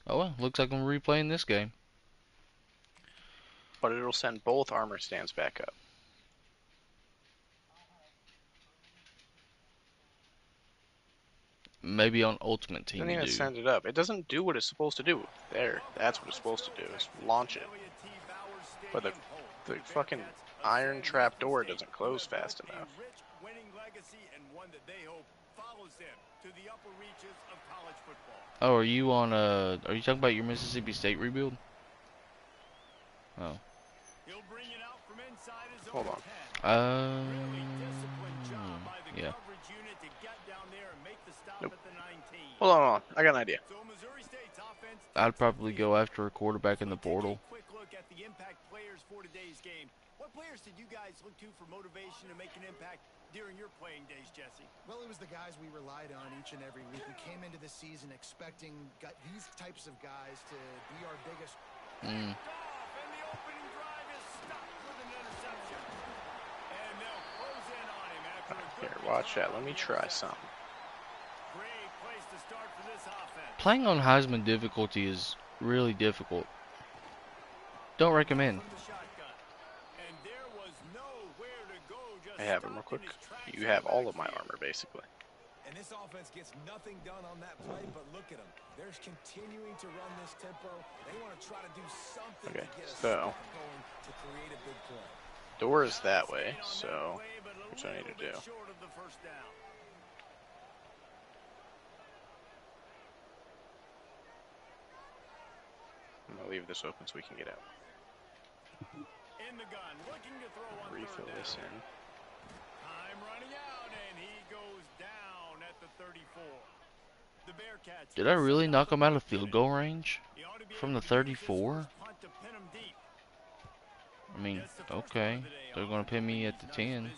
Oh well, looks like I'm replaying this game. But it'll send both armor stands back up. Maybe on Ultimate It doesn't Team you even do. send it up. It doesn't do what it's supposed to do. There, that's what it's supposed to do, is launch it. But the fucking iron trap door doesn't close fast enough. Oh, are you on are you talking about your Mississippi State rebuild? Oh. Hold on. Yeah. Nope. Hold on. I got an idea. I'd probably go after a quarterback in the portal. What players did you guys look to for motivation to make an impact during your playing days, Jesse? Well, it was the guys we relied on each and every week. We came into the season expecting these types of guys to be our biggest. Mm. And the opening drive is stopped with an interception. And they'll close in on him after a good Here, watch that. Let me try something. Great place to start for this offense. Playing on Heisman difficulty is really difficult. Don't recommend. I have him real quick. You have all of my armor, basically. And this offense gets nothing done on that play, but look at them. They're continuing to run this tempo. They want to try to do something Okay, to get us so going to create a big play. door is that way, so which I need to do. I'm gonna leave this open so we can get out. Refill this in. Time running out, and he goes down at the 34. The Bearcats. Did I really knock him out of field goal range? From the 34? I mean, okay. They're going to pin me at the 10.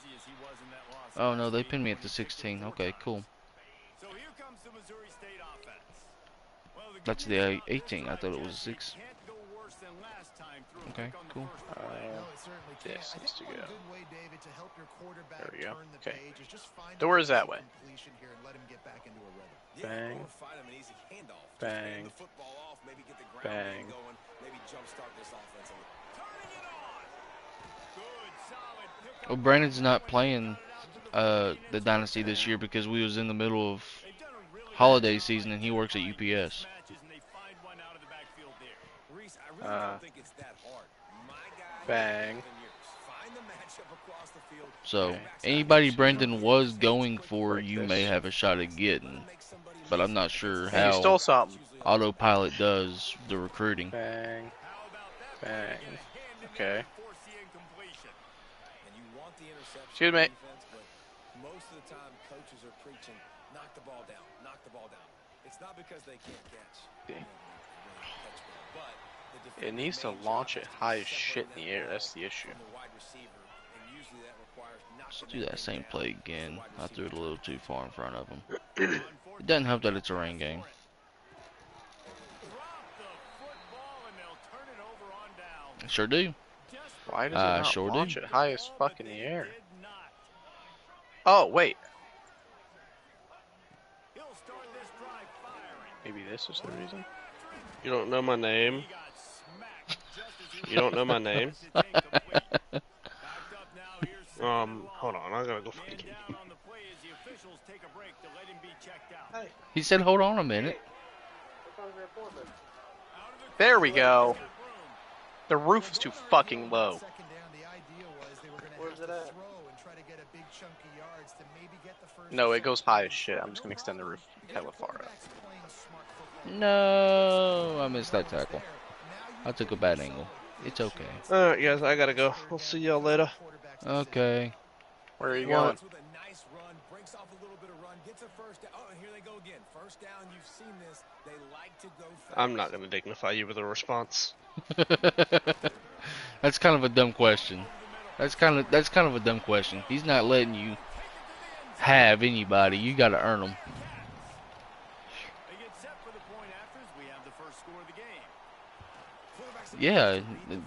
Oh, no, they pinned me at the 16. Okay, cool. That's the 18. I thought it was 6. Okay, cool. This needs to go. There we go. Okay. Door is that way. Bang. Bang. Bang. Well, Brandon's not playing the Dynasty this year because we was in the middle of holiday season and he works at UPS. Bang. So, anybody Brendan was going for, Break you this. may have a shot at getting. But I'm not sure Hey, you how stole something. Autopilot does the recruiting. Bang. Bang. Okay. Excuse me. Most of the time, coaches are preaching, knock the ball down, knock the ball down. It's not because they can't catch. It needs to launch it high as shit in the air. That's the issue. Let's do that same play again. I threw it a little too far in front of him. It doesn't help that it's a rain game. Sure do. Why does it not sure launch do. it high as fuck in the air? Oh, wait. Maybe this is the reason? You don't know my name? You don't know my name? Hold on, I gotta go find him. He said, hold on a minute. There we go. The roof is too fucking low. Where's it at? No, it goes high as shit. I'm just gonna extend the roof hella far up. No, I missed that tackle. I took a bad angle. It's okay. Alright, guys, I gotta go. We'll see y'all later. Okay. Where are you going? I'm not gonna dignify you with a response. That's kind of a dumb question. That's kind of a dumb question. He's not letting you have anybody. You got to earn them. Yeah,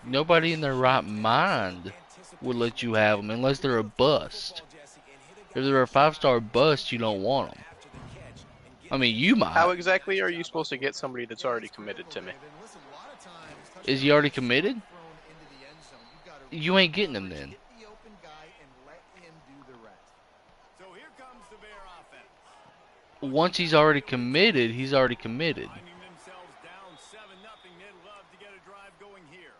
nobody in their right mind would let you have them unless they're a bust. If they're a 5-star bust, you don't want them. I mean, you How might. exactly are you supposed to get somebody that's already committed to me? Is he already committed? You ain't getting him then. So here comes the Bear offense. Once he's already committed, he's already committed. Finding themselves down 7-0, they'd love to get a drive going here.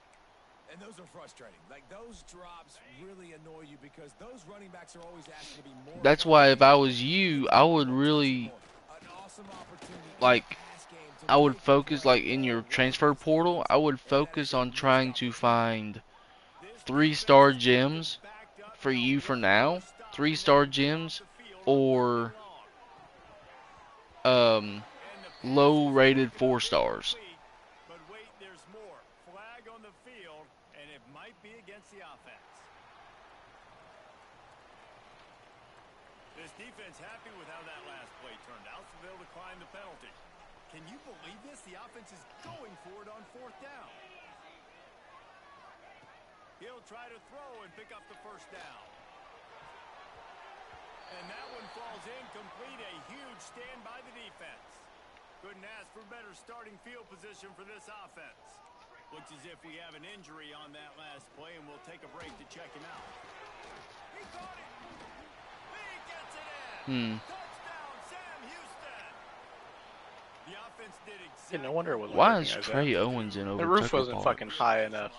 And those are frustrating. Like, those drops really annoy you because those running backs are always asking to be more. That's why if I was you, I would really, An awesome opportunity like, in the pass game to I would really focus, provide like, in your more transfer offense. portal, I would focus on trying to find 3-star gems for you for now. 3-star gems or low-rated 4 stars. But wait, there's more. Flag on the field, and it might be against the offense. This defense happy with how that last play turned out, so they'll decline the penalty. Can you believe this? The offense is going for it on 4th down. He'll try to throw and pick up the first down. And that one falls incomplete. A huge stand by the defense. Couldn't ask for better starting field position for this offense. Looks as if we have an injury on that last play, and we'll take a break to check him out. He caught it. He gets it in. Touchdown, Sam Houston. The offense did exactly. Yeah, no wonder it wasn't Why working, is Isaiah. Trey Owens in over The roof Tucker wasn't Parks? fucking high enough.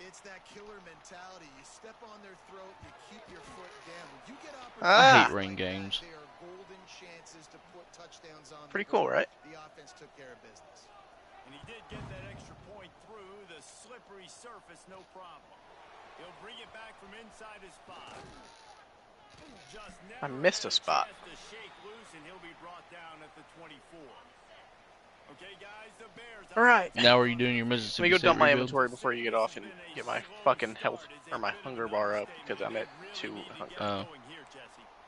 It's that killer mentality. You step on their throat, you keep your foot down. When you get I hate opportunities rain like games. that, they are golden chances to put touchdowns on the Pretty cool, board. right? The offense took care of business. And he did get that extra point through the slippery surface, no problem. He'll bring it back from inside his spot. Just I never missed had a spot. chance to shake loose, and he'll be brought down at the 24. Okay, guys, the Bears. All right. Now are you doing your Let Mississippi me go State dump my rebuild? inventory before you get off and get my fucking health or my hunger bar up because I'm at 2 hunger. Oh.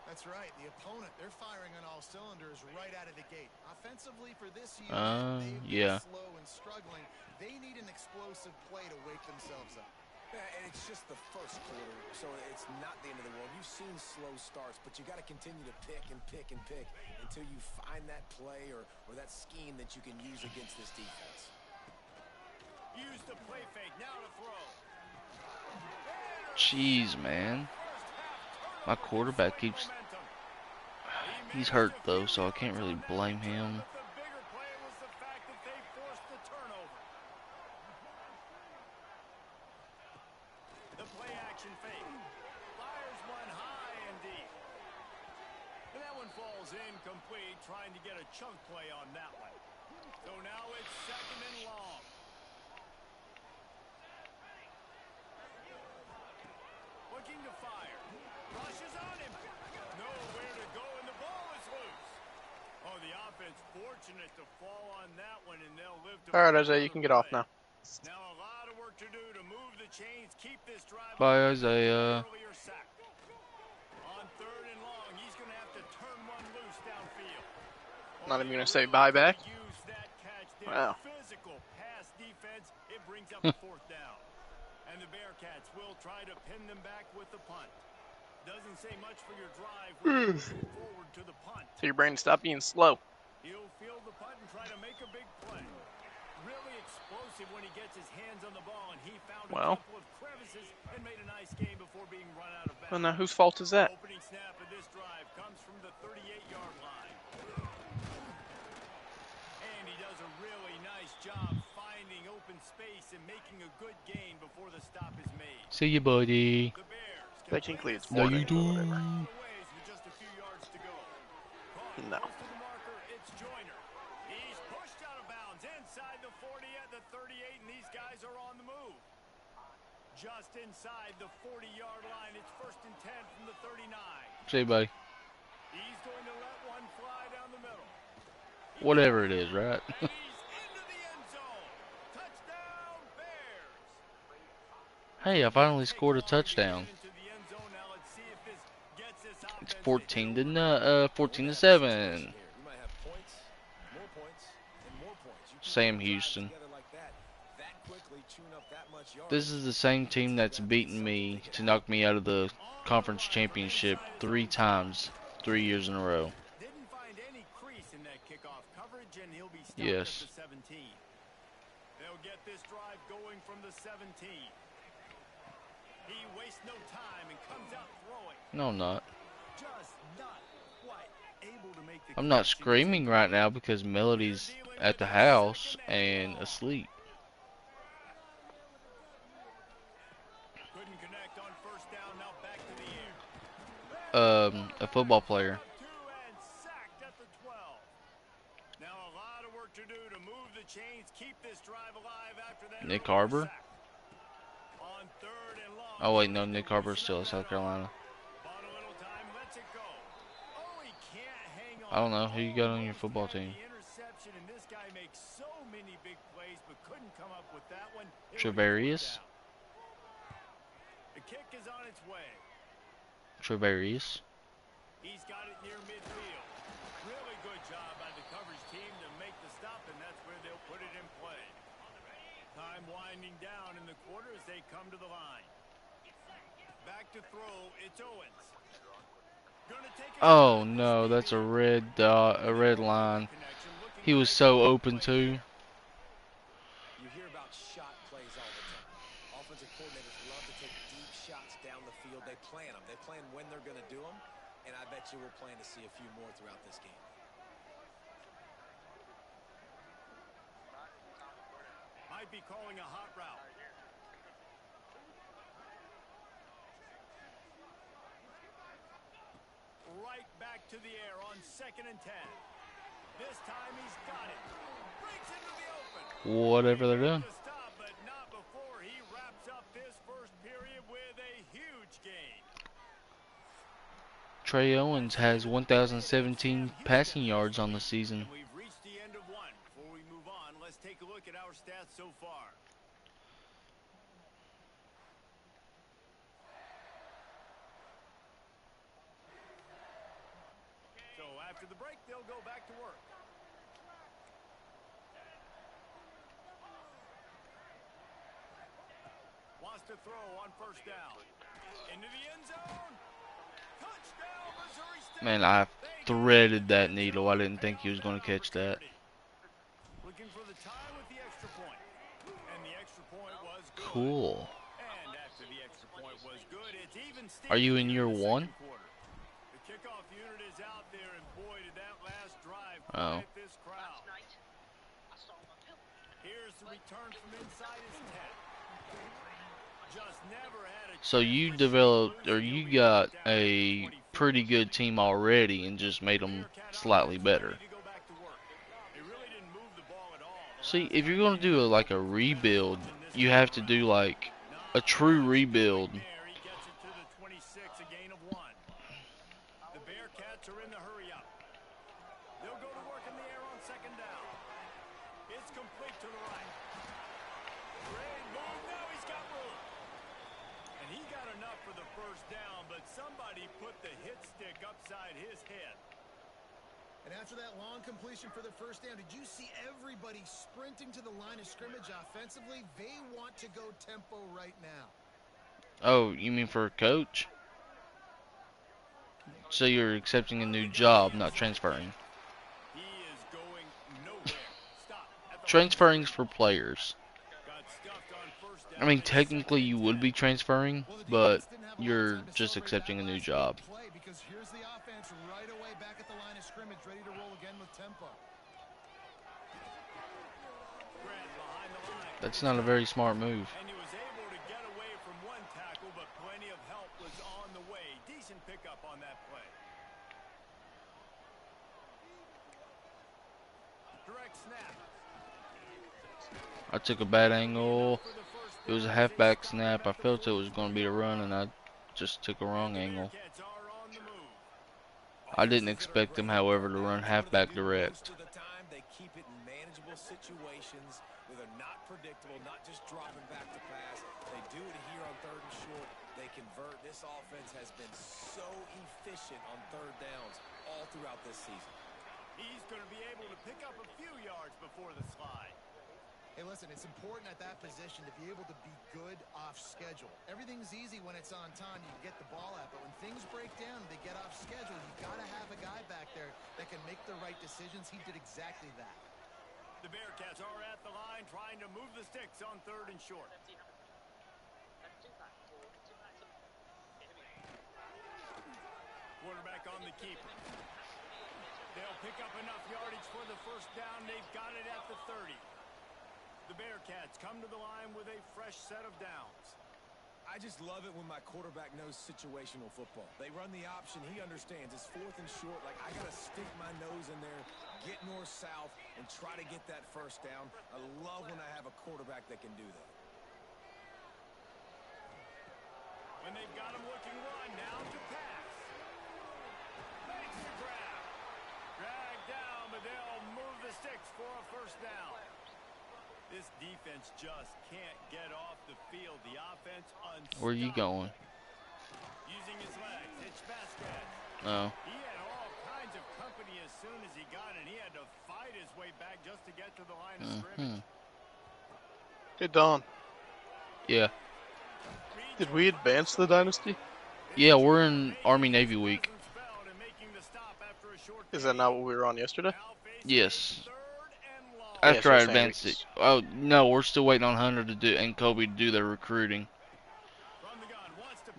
That's right. The opponent, they're firing on all cylinders right out of the gate. Offensively for this unit, they've yeah. been slow and struggling. They need an explosive play to wake themselves up. Yeah, and it's just the first quarter, so it's not the end of the world. You've seen slow starts, but you got to continue to pick and pick and pick until you find that play or that scheme that you can use against this defense. Use the play fake, now to throw. Jeez, man. My quarterback keeps... He's hurt, though, so I can't really blame him. The bigger play was the fact that they forced the turnover. The play action fake. Fires one high and deep. And that one falls incomplete, trying to get a chunk play on that one. So now it's 2nd and long. Looking to fire. Rushes on him. Nowhere to go, and the ball is loose. Oh, the offense fortunate to fall on that one, and they'll live to... All right, Isaiah, you can get off now. Now a lot of work to do to move the chains, keep this drive... Bye, Isaiah. Earlier sack. On 3rd and long, he's going to have to turn one loose downfield. Not even gonna say bye back. Use that catch there. Wow. Physical pass defense, it brings up the 4th down. And the Bearcats will try to pin them back with the punt. Doesn't say much for your drive when you're moving forward to the punt. Tell your brain to stop being slow. He'll field the punt and try to make a big play. Really explosive when he gets his hands on the ball, and he found a couple of crevices and made a nice game before being run out of bounds. Well, now whose fault is that? Opening snap of this drive comes from the 38-yard line. And he does a really nice job finding open space and making a good gain before the stop is made. See you, buddy. The Bears That includes No, more you than whatever. do. ways with just a few yards to go. Caught No. close to the marker, it's Joyner. He's pushed out of bounds inside the 40 at the 38, and these guys are on the move. Just inside the 40-yard line, it's 1st and 10 from the 39. See you, buddy. He's going to let one fly down the middle. Whatever it is, right? He's into the end zone. Touchdown, Bears. Hey, I finally scored a touchdown. Into the end zone. Now let's see if this gets this It's offense 14 to 7. You might have points, more points, and more points. You keep Sam the drive Houston. together like that quickly tune up that much yards. This is the same team that's beaten me to knock me out of the conference championship 3 times, 3 years in a row. Didn't find any crease in that kickoff stopped Yes. at the 17. They'll get this drive going from the 17. He wastes no time and comes out throwing. No, I'm not. Just not quite able to make the I'm not catch. screaming right now because Melody's at the house and asleep. Couldn't connect on first down. Now back to the air. A football player. And sacked at the 12. Now a lot of work to do to move the chains, keep this drive alive after that. Nick Harbor? sack. On third and long. Oh wait, no, Nick Harbor's still in South Carolina. Bought a little time, lets it go. Oh, he can't hang on. I don't know who you got on your football team. The interception, and this guy makes so many big plays, but couldn't come up with that one. Travarius? The kick is on its way. Travarius? He's got it near midfield. Really good job by the coverage team to make the stop, and that's where they'll put it in play. Time winding down in the quarter as they come to the line. Back to throw, it's Owens. Gonna take a Oh no, that's a red dot, a red line. He was so open too. You hear about shot plays all the time. Offensive coordinators love to take deep shots down the field. They plan them. They plan when they're going to do them. And I bet you we'll plan to see a few more throughout this game. Might be calling a hot route. Right back to the air on 2nd and 10. This time he's got it. Breaks into the open. Whatever they're doing. To stop, but not before he wraps up this first period with a huge gain. Trey Owens has 1,017 passing yards on the season. We've reached the end of one. Before we move on, let's take a look at our stats so far. So after the break, they'll go back to work. Wants to throw on first down. Into the end zone. Touchdown, Missouri State. Man, I threaded that needle. I didn't think he was going to catch that. Looking for the tie with the extra point. And the extra point was good. Cool. And after the extra point was good, it's even Steve Are you in year the one? second quarter. The kickoff unit is out there, and boy, did that last drive Oh. quiet this crowd. Here's the return from inside his 10. Just never had a So you developed, or you got a pretty good team already and just made them slightly better. See, if you're going to do like a rebuild, you have to do like a true rebuild. He gets it to the 26, a gain of 1. The Bearcats are in the hurry up. They'll go to work in the air on 2nd down. It's complete to the right. Great move. Now he's got room. And he got enough for the first down, but somebody put the hit stick upside his head. And after that long completion for the first down, did you see everybody sprinting to the line of scrimmage offensively? They want to go tempo right now. Oh, you mean for a coach? So you're accepting a new job, not transferring. He is going nowhere. Stop. At the Transferring's for players. got stuffed on first down. I mean, technically you would be transferring, but you're just accepting a new job. Play because here's the offense right away back at the line of scrimmage, ready to roll again with tempo. Grant behind the line. That's not a very smart move. And he was able to get away from one tackle, but plenty of help was on the way. Decent pickup on that play. Direct snap. I took a bad angle. It was a halfback snap. I felt it was going to be a run, and I just took a wrong angle. Bearcats are on the move. I didn't expect them, however, to run halfback direct. Most of the time, they keep it in manageable situations where they're not predictable, not just dropping back to pass. They do it here on 3rd and short. They convert. This offense has been so efficient on 3rd downs all throughout this season. He's going to be able to pick up a few yards before the slide. Hey, listen, it's important at that position to be able to be good off schedule. Everything's easy when it's on time. You can get the ball out, but when things break down and they get off schedule, you've got to have a guy back there that can make the right decisions. He did exactly that. The Bearcats are at the line trying to move the sticks on 3rd and short. Quarterback on the keeper. They'll pick up enough yardage for the first down. They've got it at the 30. The Bearcats come to the line with a fresh set of downs. I just love it when my quarterback knows situational football. They run the option. He understands. It's 4th and short. Like, I got to stick my nose in there, get north-south, and try to get that first down. I love when I have a quarterback that can do that. When they've got him looking run, now to pass. Makes the grab. Dragged down, but they'll move the sticks for a first down. This defense just can't get off the field. The offense unstoppable. Where are you going? Using his legs, it's Vasquez. No. He had all kinds of company as soon as he got it. He had to fight his way back just to get to the line of scrimmage. Hey, Don. Yeah. Did we advance the dynasty? Yeah, we're in Army-Navy week. Is that not what we were on yesterday? Yes. Yeah, After so I saying advanced we- it. Oh, no, we're still waiting on Hunter to do and Kobe to do their recruiting.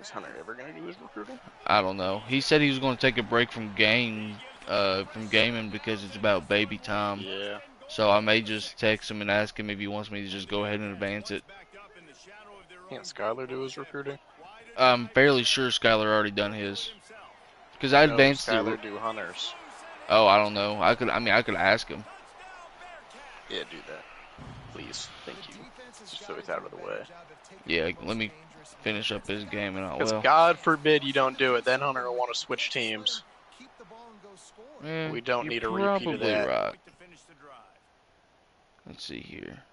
Is Hunter ever going to do his recruiting? I don't know. He said he was going to take a break from gaming because it's about baby time. Yeah. So I may just text him and ask him if he wants me to just go ahead and advance it. Can't Skylar do his recruiting? I'm fairly sure Skylar already done his. Because I No, advanced Skylar it. do Hunter's. Oh, I don't know. I could ask him. Yeah, do that. Please. Thank you. Just so it's out of the way. Yeah, let me finish up his game and I'll. Because Well, God forbid you don't do it, then Hunter will want to switch teams. We don't you're need a repeat of probably that. right. Let's see here.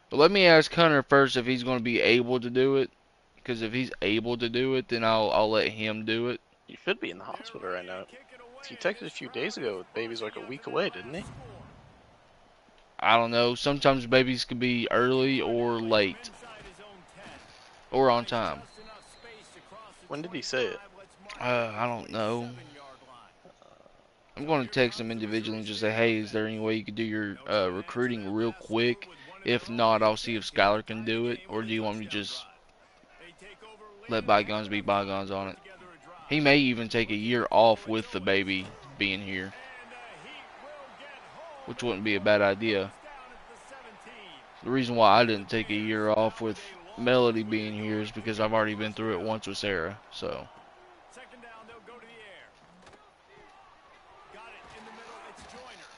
But let me ask Hunter first if he's going to be able to do it. Because if he's able to do it, then I'll let him do it. You should be in the hospital right now. He texted a few days ago. The baby's like a week away, didn't he? I don't know. Sometimes babies could be early or late. Or on time. When did he say it? I don't know. I'm going to text him individually and just say, hey, is there any way you could do your recruiting real quick? If not, I'll see if Skylar can do it. Or do you want me to just let bygones be bygones on it? He may even take a year off with the baby being here, which wouldn't be a bad idea. The reason why I didn't take a year off with Melody being here is because I've already been through it once with Sarah. So. Second down, they'll go to the air. Got it in the middle, it's Joyner.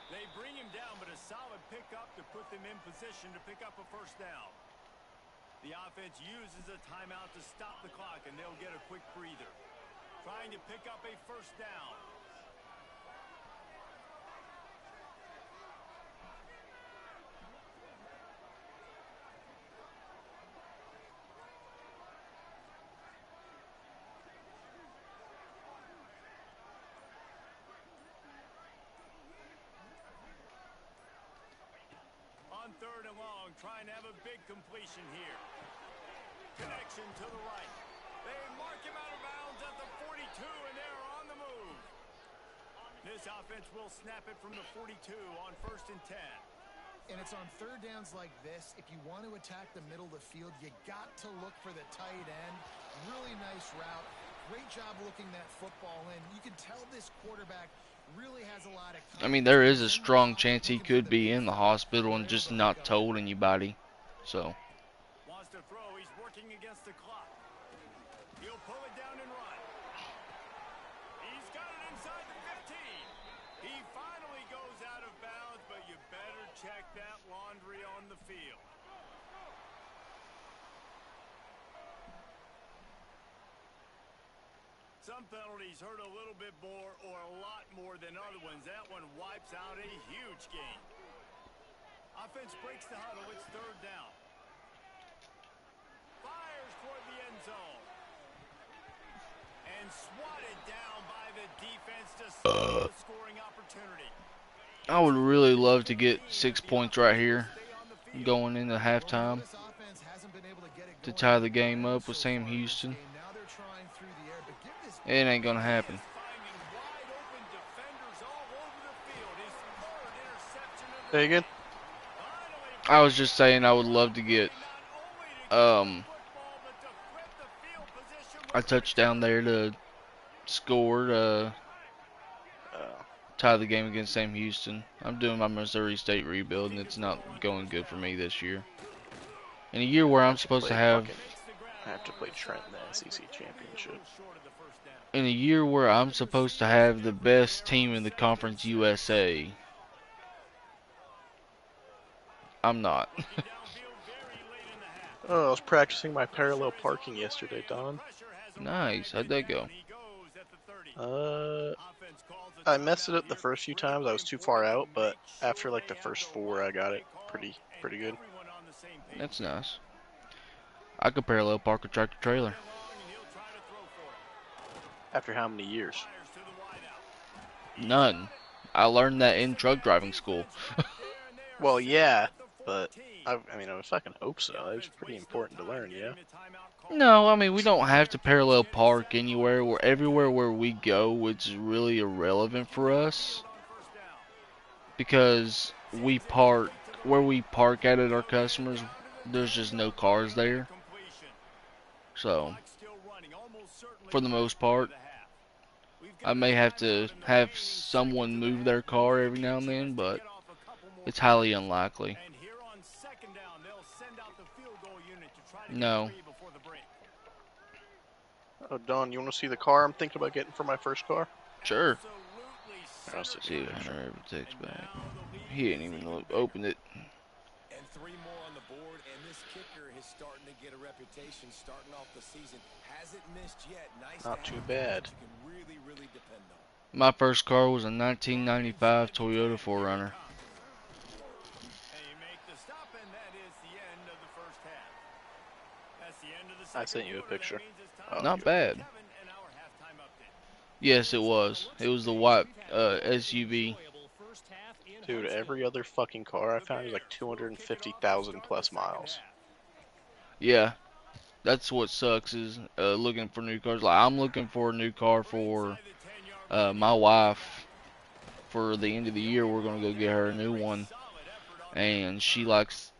They bring him down, but a solid pickup to put them in position to pick up a first down. The offense uses a timeout to stop the clock, and they'll get a quick breather. Trying to pick up a first down. On 3rd and long, trying to have a big completion here. Connection to the right. They mark him out of bounds at the 42, and they're on the move. This offense will snap it from the 42 on 1st and 10. And it's on 3rd downs like this. If you want to attack the middle of the field, you got to look for the tight end. Really nice route. Great job looking that football in. You can tell this quarterback really has a lot of confidence. I mean, there is a strong chance he could be in the hospital and just not told anybody. So. Wants to throw. He's working against the clock. He'll pull it down and run. He's got it inside the 15. He finally goes out of bounds, but you better check that laundry on the field. Some penalties hurt a little bit more or a lot more than other ones. That one wipes out a huge game. Offense breaks the huddle. It's 3rd down. Fires toward the end zone. And swatted down by the defense to stop the scoring opportunity. I would really love to get 6 points right here going into halftime to tie the game up with Sam Houston. It ain't gonna happen. Finding wide open defenders all over the field. His 3rd interception of Say again? I was just saying I would love to get a touchdown there to score to tie the game against Sam Houston. I'm doing my Missouri State rebuild, and it's not going good for me this year. In a year where I'm supposed to have, I have to play Trent in the SEC championship. in a year where I'm supposed to have the best team in the Conference USA, I'm not. Oh, I was practicing my parallel parking yesterday, Don. Nice. How'd that go? I messed it up the first few times. I was too far out, but after like the first 4, I got it pretty good. That's nice. I could parallel park a tractor trailer. After how many years? None. I learned that in truck driving school. Well, yeah, but I mean, I would fucking hope so. It was pretty important to learn, yeah. No, I mean, we don't have to parallel park anywhere. Everywhere where we go, it's really irrelevant for us. Because we park, where we park at our customers, there's just no cars there. So, for the most part, I may have to have someone move their car every now and then, but it's highly unlikely. No. Oh, Don, you want to see the car I'm thinking about getting for my first car? Sure. I'll See if Hunter ever takes back. He ain't even opened it. And 3 more on the board, and this kicker is starting to get a reputation starting off the season. Hasn't missed yet. Nice. Not too bad. You can really depend on. My first car was a 1995 Toyota 4Runner. I sent you a picture. Oh, Not bad. Yes, it was. It was the white SUV. Dude, every other fucking car I found is like 250,000 plus miles. Yeah, that's what sucks is looking for new cars. Like I'm looking for a new car for my wife. For the end of the year, we're gonna go get her a new one, and she wants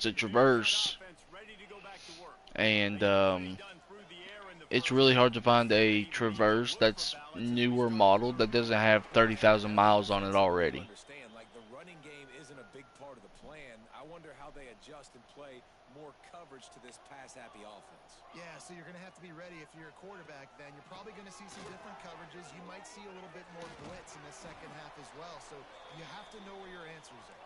a Traverse, and it's really hard to find a Traverse that's newer model that doesn't have 30,000 miles on it already. Like the running game isn't a big part of the plan. I wonder how they adjust and play more coverage to this pass-happy offense. Yeah, so you're going to have to be ready if you're a quarterback then. You're probably going to see some different coverages. You might see a little bit more blitz in the second half as well. So you have to know where your answers are.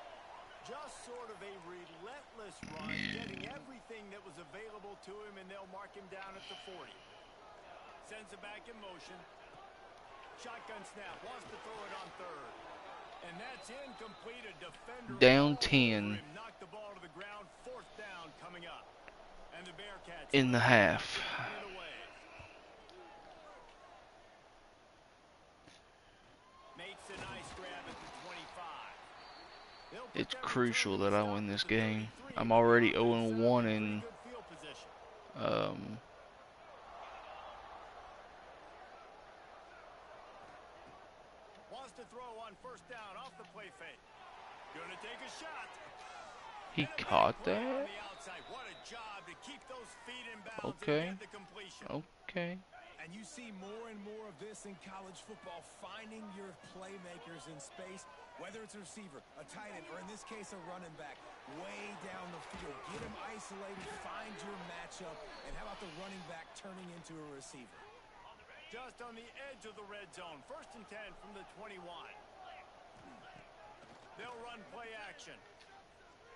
Just sort of a relentless run, getting everything that was available to him, and they'll mark him down at the 40. Sends it back in motion. Shotgun snap, wants to throw it on third. And that's incomplete. A defender down 10 knocked the ball to the ground. 4th down coming up. And the Bearcats in the half. Makes a nice grab at the 25. It's crucial that I win this game. I'm already 0-1 in wants to throw on 1st down off the play fake. Gonna take a shot. He caught that? What a job to keep those feet in bounds. Okay. And get the completion. Okay. And you see more and more of this in college football, finding your playmakers in space, whether it's a receiver, a tight end, or in this case, a running back, way down the field. Get them isolated, find your matchup, and how about the running back turning into a receiver? Just on the edge of the red zone. 1st and 10 from the 21. They'll run play action.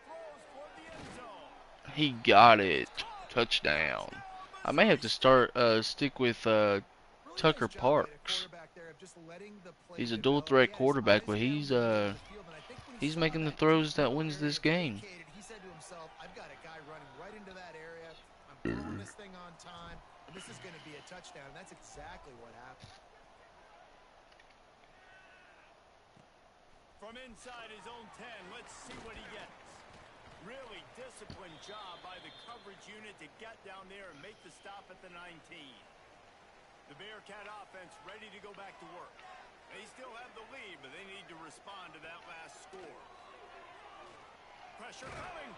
Throws toward the end zone. He got it. Touchdown. I may have to stick with Tucker Parks. He's a dual threat quarterback, but he's making the throws that wins this game. He said to himself, I've got a guy running right into that area. I'm throwing this thing on time. And this is going to be a touchdown. And that's exactly what happened. From inside his own 10, let's see what he gets. Really disciplined job by the coverage unit to get down there and make the stop at the 19. The Bearcat offense ready to go back to work. They still have the lead, but they need to respond to that last score. Pressure coming.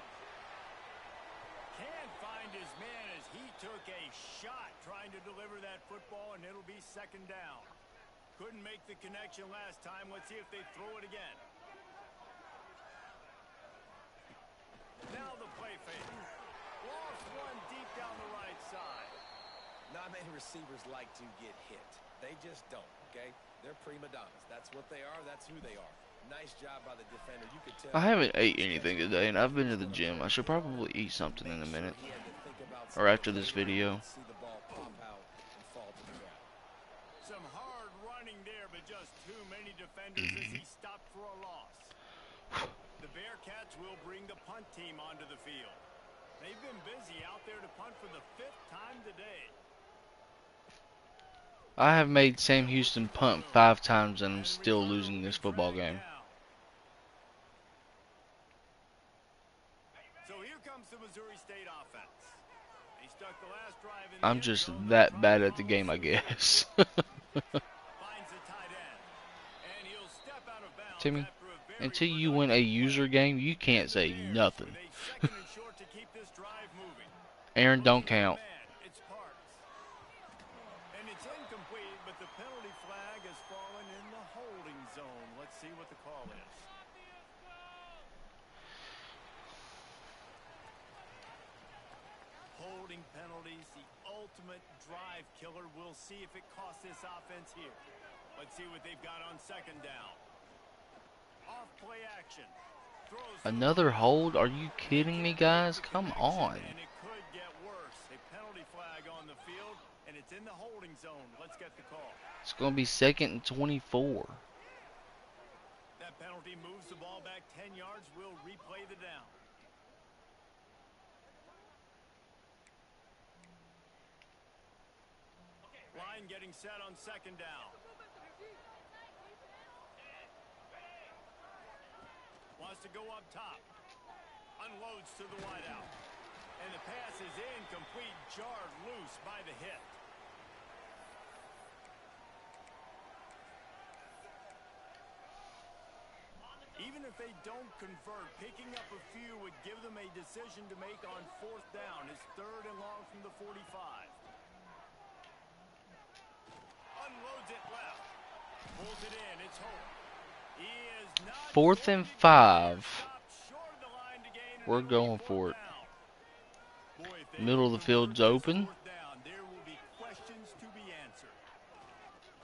Can't find his man as he took a shot trying to deliver that football, and it'll be second down. Couldn't make the connection last time. Let's see if they throw it again. Now the play fake. Lost one deep down the right side. Not many receivers like to get hit. They just don't, okay? They're prima donnas. That's what they are. That's who they are. Nice job by the defender. You could tell. I haven't ate anything today, and I've been to the gym. I should probably eat something in a minute, or after this video. See the ball pop out and fall to the ground. Some hard running there, but just too many defenders as he stopped for a loss. The Bearcats will bring the punt team onto the field. They've been busy out there to punt for the 5th time today. I have made Sam Houston punt 5 times, and I'm still losing this football game. So here comes the Missouri State offense. They stuck the last drive in I'm just that bad at the game, I guess. finds the tight end. And he'll step out of bounds Timmy, after a very until you win a user game, you can't say nothing. with a 2nd and short to keep this drive moving. Aaron, don't count. It's Parks. And it's incomplete, but the penalty flag has fallen in the holding zone. Let's see what the call is. Holding penalties, the ultimate drive killer. We'll see if it costs this offense here. Let's see what they've got on 2nd down. Off play action. Throws Another hold? Are you kidding me, guys? Come on. And it could get worse. A penalty flag on the field, and it's in the holding zone. Let's get the call. It's going to be 2nd and 24. That penalty moves the ball back 10 yards. We'll replay the down. Line getting set on 2nd down. Wants to go up top. Unloads to the wideout. And the pass is incomplete. Jarred loose by the hit. Even if they don't convert, picking up a few would give them a decision to make on 4th down. It's 3rd and long from the 45. Unloads it left. Pulls it in. It's Hope. He is not 4th and 5. stopped short of the line to gain We're another going 4th for it. down. Boy, if they Middle of the field's convert this open. 4th down, there will be questions to be answered.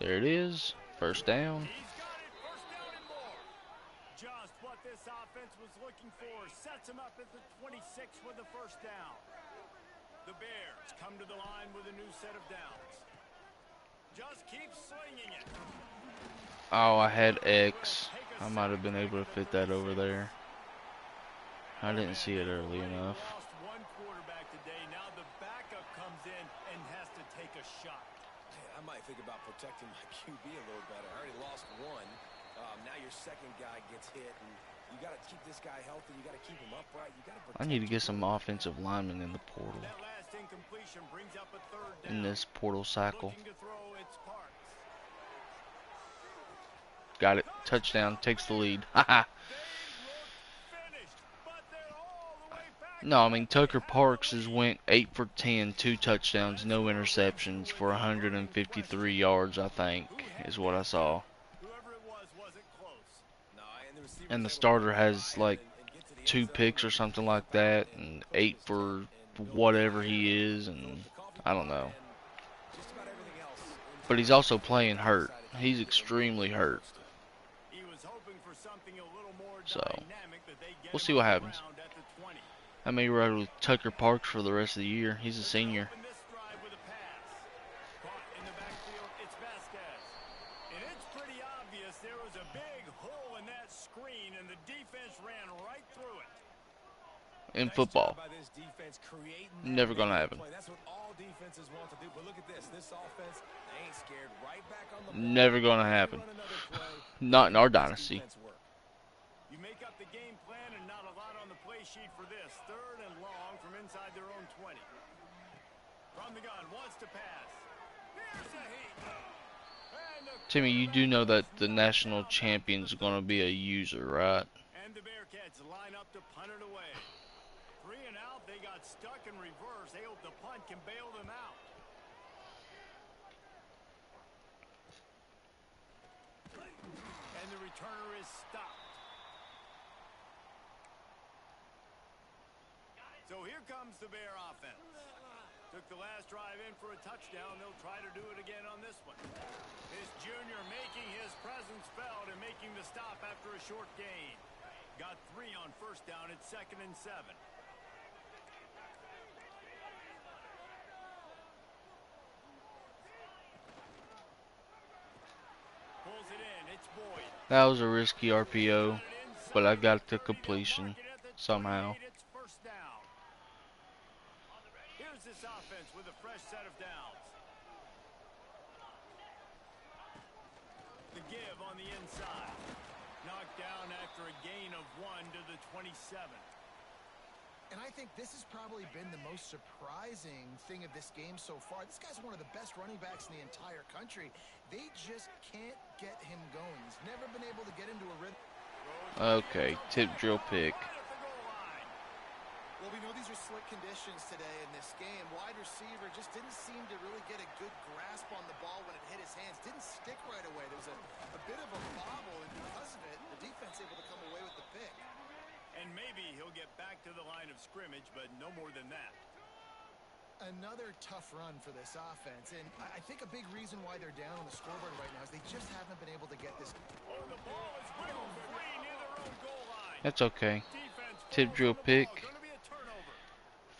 There it is. 1st down. He's got it. 1st down and more. Just what this offense was looking for. Sets him up at the 26 with the 1st down. The Bears come to the line with a new set of downs. Just keep slinging it. Oh, I had X. I might have been able to fit that over there. I didn't see it early enough. Lost one quarterback today. Now the backup comes in and has to take a shot. Man, I might think about protecting my QB a little better. I already lost one. Now your 2nd guy gets hit, and you got to keep this guy healthy. You got to keep him upright. You got to protect I need to get him. some offensive linemen in the portal. That last incompletion brings up a 3rd down. In this portal cycle. Looking to throw, it's Parks. Got it. Touchdown. Takes the lead. Haha. Finished, but they're all the way back. No, I mean, Tucker Parks has went 8 for 10, 2 touchdowns, no interceptions for 153 yards, I think, is what I saw. Whoever it was wasn't close. No, and the receivers And the able to starter get has wide like and get to the 2 end zone. picks or something like that, and 8 for whatever he is, and I don't know. Just about everything else. But he's also playing hurt. He's extremely hurt. He was hoping for something a little more So, dynamic, but they get we'll him see what on the happens. ground at the 20. I may ride with Tucker Parks for the rest of the year. He's a senior. Open this drive with a pass. Caught in the backfield, it's Vasquez. And it's pretty obvious there was a big hole in that screen, and the defense ran right through it. In Nice football. job by this defense creating that Never gonna big happen. play. That's what all defenses want to do. But look at this. This offense, they ain't scared. Right back on the ball. Never gonna They happen. run another play. Not in our This dynasty. defense work. You make up the game plan and not a lot on the play sheet for this. 3rd and long from inside their own 20. From the gun, wants to pass. Here's a heat. And the Timmy, you do know that the national champion's gonna be a user, right? And And the Bearcats line up to punt it away. 3 and out, they got stuck in reverse. They hope the punt can bail them out. And the returner is stopped. So here comes the Bear offense. Took the last drive in for a touchdown. They'll try to do it again on this one. This junior making his presence felt and making the stop after a short gain. Got 3 on first down. It's 2nd and 7. Pulls it in. It's Boyd. That was a risky RPO, but I got the completion somehow. It's first down. Here's this offense with a fresh set of downs. The give on the inside. Knocked down after a gain of 1 to the 27. And I think this has probably been the most surprising thing of this game so far. This guy's one of the best running backs in the entire country. They just can't get him going. He's never been able to get into a rhythm. Okay, tip drill pick. Well, we know these are slick conditions today in this game. Wide receiver just didn't seem to really get a good grasp on the ball when it hit his hands. Didn't stick right away. There was a bit of a bobble, and because of it, the defense able to come away with the pick. And maybe he'll get back to the line of scrimmage, but no more than that. Another tough run for this offense, and I think a big reason why they're down on the scoreboard right now is they just haven't been able to get this. Oh, the ball is wiggled free near their own goal line. That's okay. Defense Tip drill pick. Gonna be a turnover.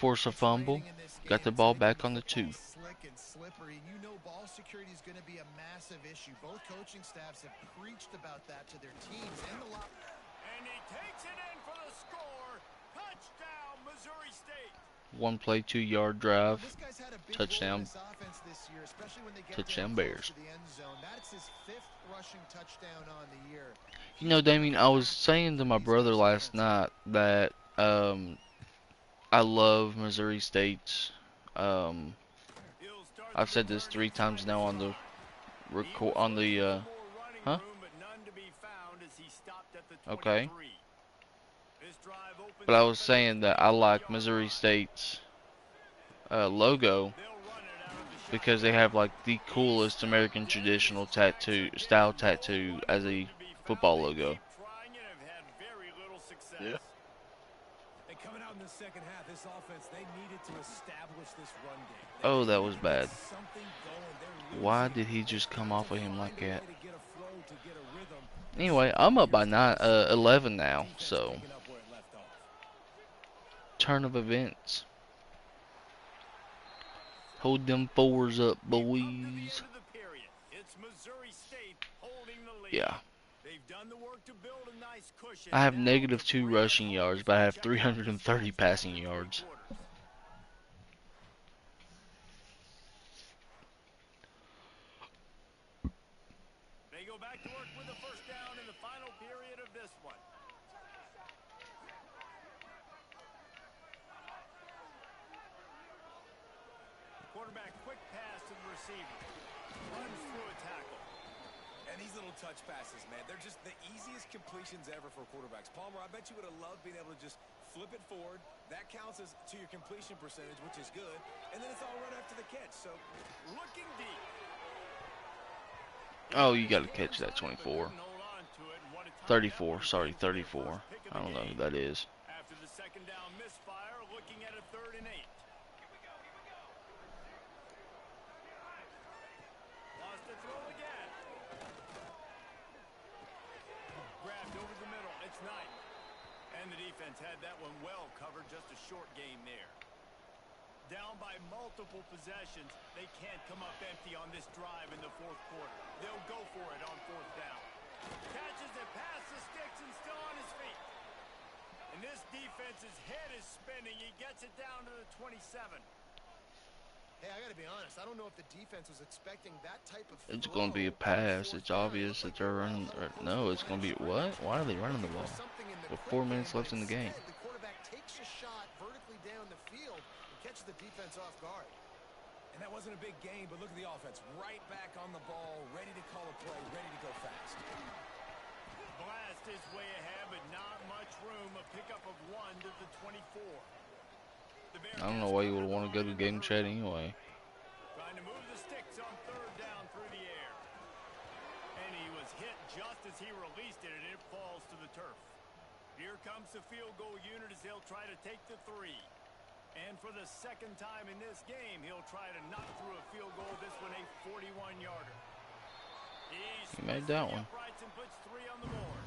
Force a fumble. Got the ball back on the 2. Slick and slippery, and you know ball security is going to be a massive issue. Both coaching staffs have preached about that to their teams and the lot. And he takes it in for the score. Touchdown, Missouri State. 1 play, 2-yard drive. This guy's had a big Touchdown. role in this offense this year, especially when they get Touchdown down Bears. close to the end zone. That's his 5th rushing touchdown on the year. You know, Damien, I was saying to my brother last night that I love Missouri State's. I've said this 3 times now on the huh? Okay. But I was saying that I like Missouri State's logo because they have like the coolest American traditional style tattoo as a football logo. Yeah. And coming out in the second half, this offense, they needed to establish this run game. Oh, that was bad. Why did he just come off of him like that? Anyway, I'm up by 11 now, so turn of events. Hold them 4s up, boys. Yeah. I have -2 rushing yards, but I have 330 passing yards. They go back to work with the first down in the final period of this one. Quarterback quick pass to the receiver. Runs through a tackle. And these little touch passes, man, they're just the easiest completions ever for quarterbacks. Palmer, I bet you would have loved being able to just flip it forward. That counts as to your completion percentage, which is good. And then it's all run after the catch. So Looking deep. Oh, you got to catch that 24. 34, sorry, 34. I don't know who that is. After the second down misfire, looking at a 3rd and 8. Lost the throw again. Grabbed over the middle. It's Knight. And the defense had that one well covered. Just a short gain there. Down by multiple possessions. They can't come up empty on this drive in the 4th quarter. They'll go for it on 4th down. Catches it past the sticks and still on his feet. And this defense's head is spinning. He gets it down to the 27. Hey, I got to be honest. I don't know if the defense was expecting that type of. It's going to be a pass. It's obvious that they're running. No, it's going to be what? Why are they running the ball? With 4 minutes left in the game. The quarterback takes a shot vertically down the field and catches the defense off guard. And that wasn't a big game, but look at the offense. Right back on the ball, ready to call a play, ready to go fast. Blast forced his way ahead, but not much room. A pickup of 1 to the 24. The I don't know why you would want to go to game chat anyway. Trying to move the sticks on 3rd down through the air. And he was hit just as he released it, and it falls to the turf. Here comes the field goal unit as they'll try to take the 3. And for the 2nd time in this game, he'll try to knock through a field goal. This one a 41-yarder. He made that one. And puts 3 on the board.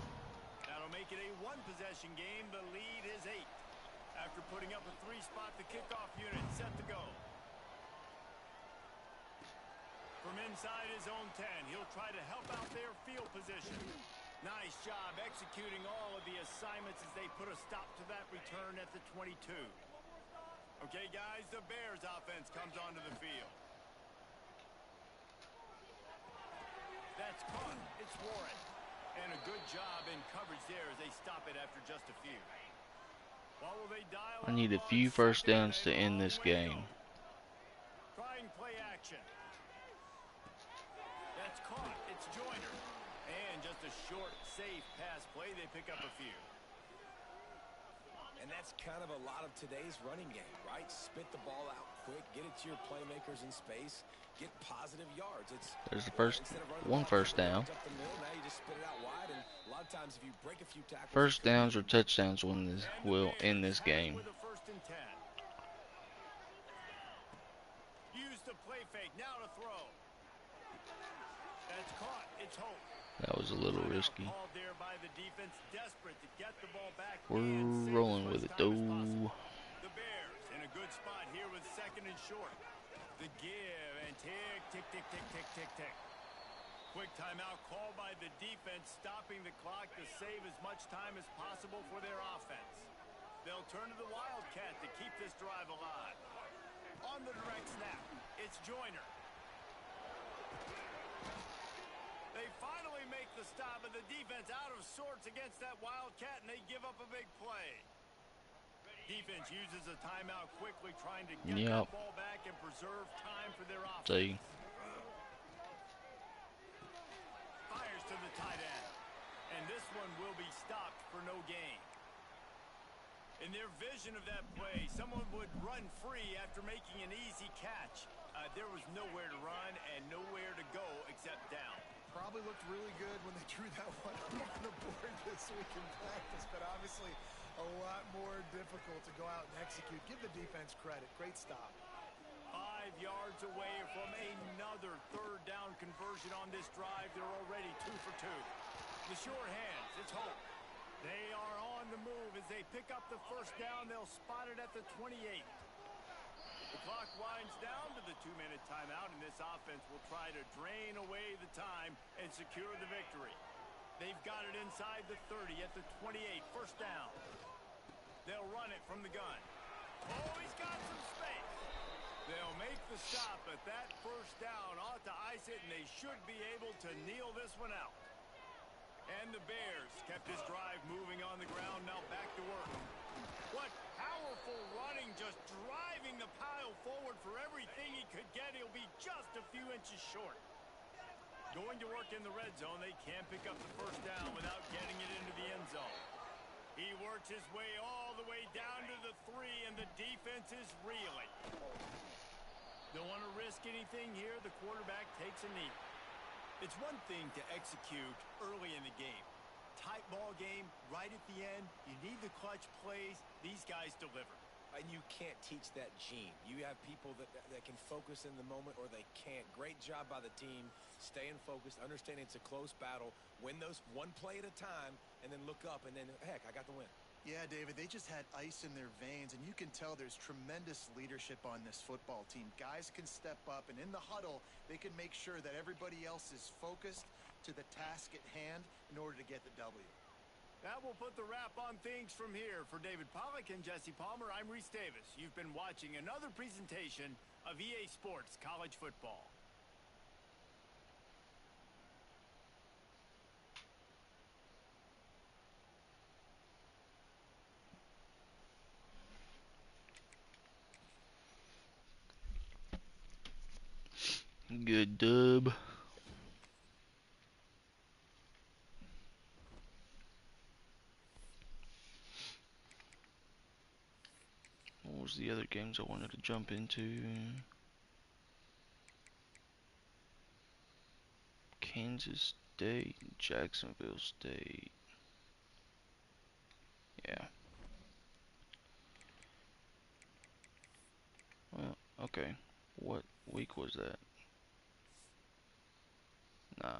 That'll make it a 1-possession game. The lead is 8. After putting up a 3-spot, the kickoff unit set to go. From inside his own 10, he'll try to help out their field position. Nice job executing all of the assignments as they put a stop to that return at the 22. Okay, guys, the Bears offense comes onto the field. That's caught. It's Warren. And a good job in coverage there as they stop it after just a few. I need a few first downs to end this game. Trying play action. That's caught. It's Joyner. And just a short, safe pass play. They pick up a few. And that's kind of a lot of today's running game, right? Spit the ball out quick, get it to your playmakers in space, get positive yards. There's the first first down. First downs or touchdowns will end this game. Use the play fake now to throw. That's caught. It's Hope. That was a little risky. There by the defense, desperate to get the ball back. We're rolling with it though. The Bears in a good spot here with 2nd and short. The give and tick, tick, tick, tick, tick, tick, tick. Quick timeout called by the defense, stopping the clock to save as much time as possible for their offense. They'll turn to the Wildcat to keep this drive alive. On the direct snap, it's Joyner. They finally make the stop, and the defense out of sorts against that Wildcat, and they give up a big play. Defense uses a timeout quickly, trying to get the ball back and preserve time for their offense. Fires to the tight end, and this one will be stopped for no gain. In their vision of that play, someone would run free after making an easy catch. There was nowhere to run and nowhere to go except down. Probably looked really good when they drew that one up on the board this week in practice, but obviously a lot more difficult to go out and execute. Give the defense credit. Great stop. 5 yards away from another 3rd down conversion on this drive. They're already 2 for 2. The short hands, it's Hope. They are on the move as they pick up the 1st down. They'll spot it at the 28. The clock winds down to the 2-minute timeout, and this offense will try to drain away the time and secure the victory. They've got it inside the 30 at the 28, 1st down. They'll run it from the gun. Oh, he's got some space. They'll make the stop, but that 1st down ought to ice it, and they should be able to kneel this one out. And the Bears kept this drive moving on the ground, now back to work. What powerful running, just driving the pile forward for everything he could get. He'll be just a few inches short. Going to work in the red zone, they can't pick up the 1st down without getting it into the end zone. He works his way all the way down to the 3, and the defense is reeling. Don't want to risk anything here. The quarterback takes a knee. It's one thing to execute early in the game. Tight ball game, right at the end. You need the clutch plays. These guys deliver. And you can't teach that gene. You have people that can focus in the moment or they can't. Great job by the team, staying focused, understanding it's a close battle, win those one play at a time, and then look up, and then, heck, I got the win. Yeah, David, they just had ice in their veins, and you can tell there's tremendous leadership on this football team. Guys can step up, and in the huddle, they can make sure that everybody else is focused to the task at hand in order to get the W. That will put the wrap on things from here. For David Pollack and Jesse Palmer, I'm Reese Davis. You've been watching another presentation of EA Sports College Football. Good dub. was the other games I wanted to jump into? Kansas State, Jacksonville State. Yeah. Well, okay. What week was that? 9.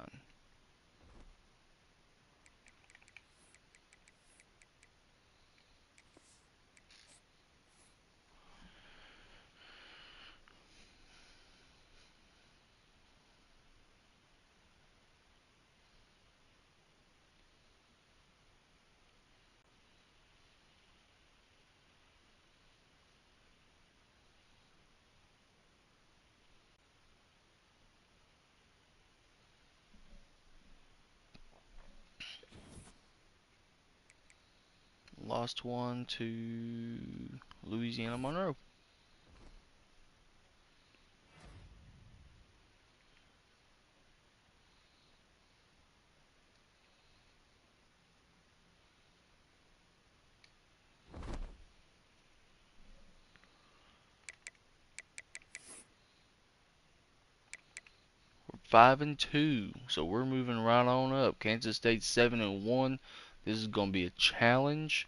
Lost one to Louisiana Monroe. We're 5-2, so we're moving right on up. Kansas State 7-1. This is gonna be a challenge.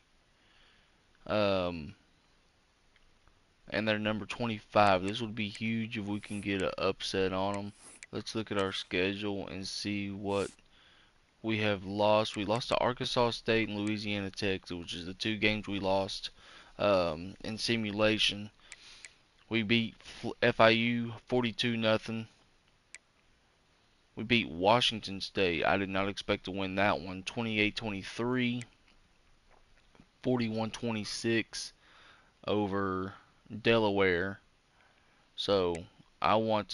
And they're number 25. This would be huge if we can get an upset on them. Let's look at our schedule and see what we have lost. We lost to Arkansas State and Louisiana Tech, which is the 2 games we lost in simulation. We beat FIU 42-0. We beat Washington State. I did not expect to win that one. 28-23, 41-26 over Delaware. So I'll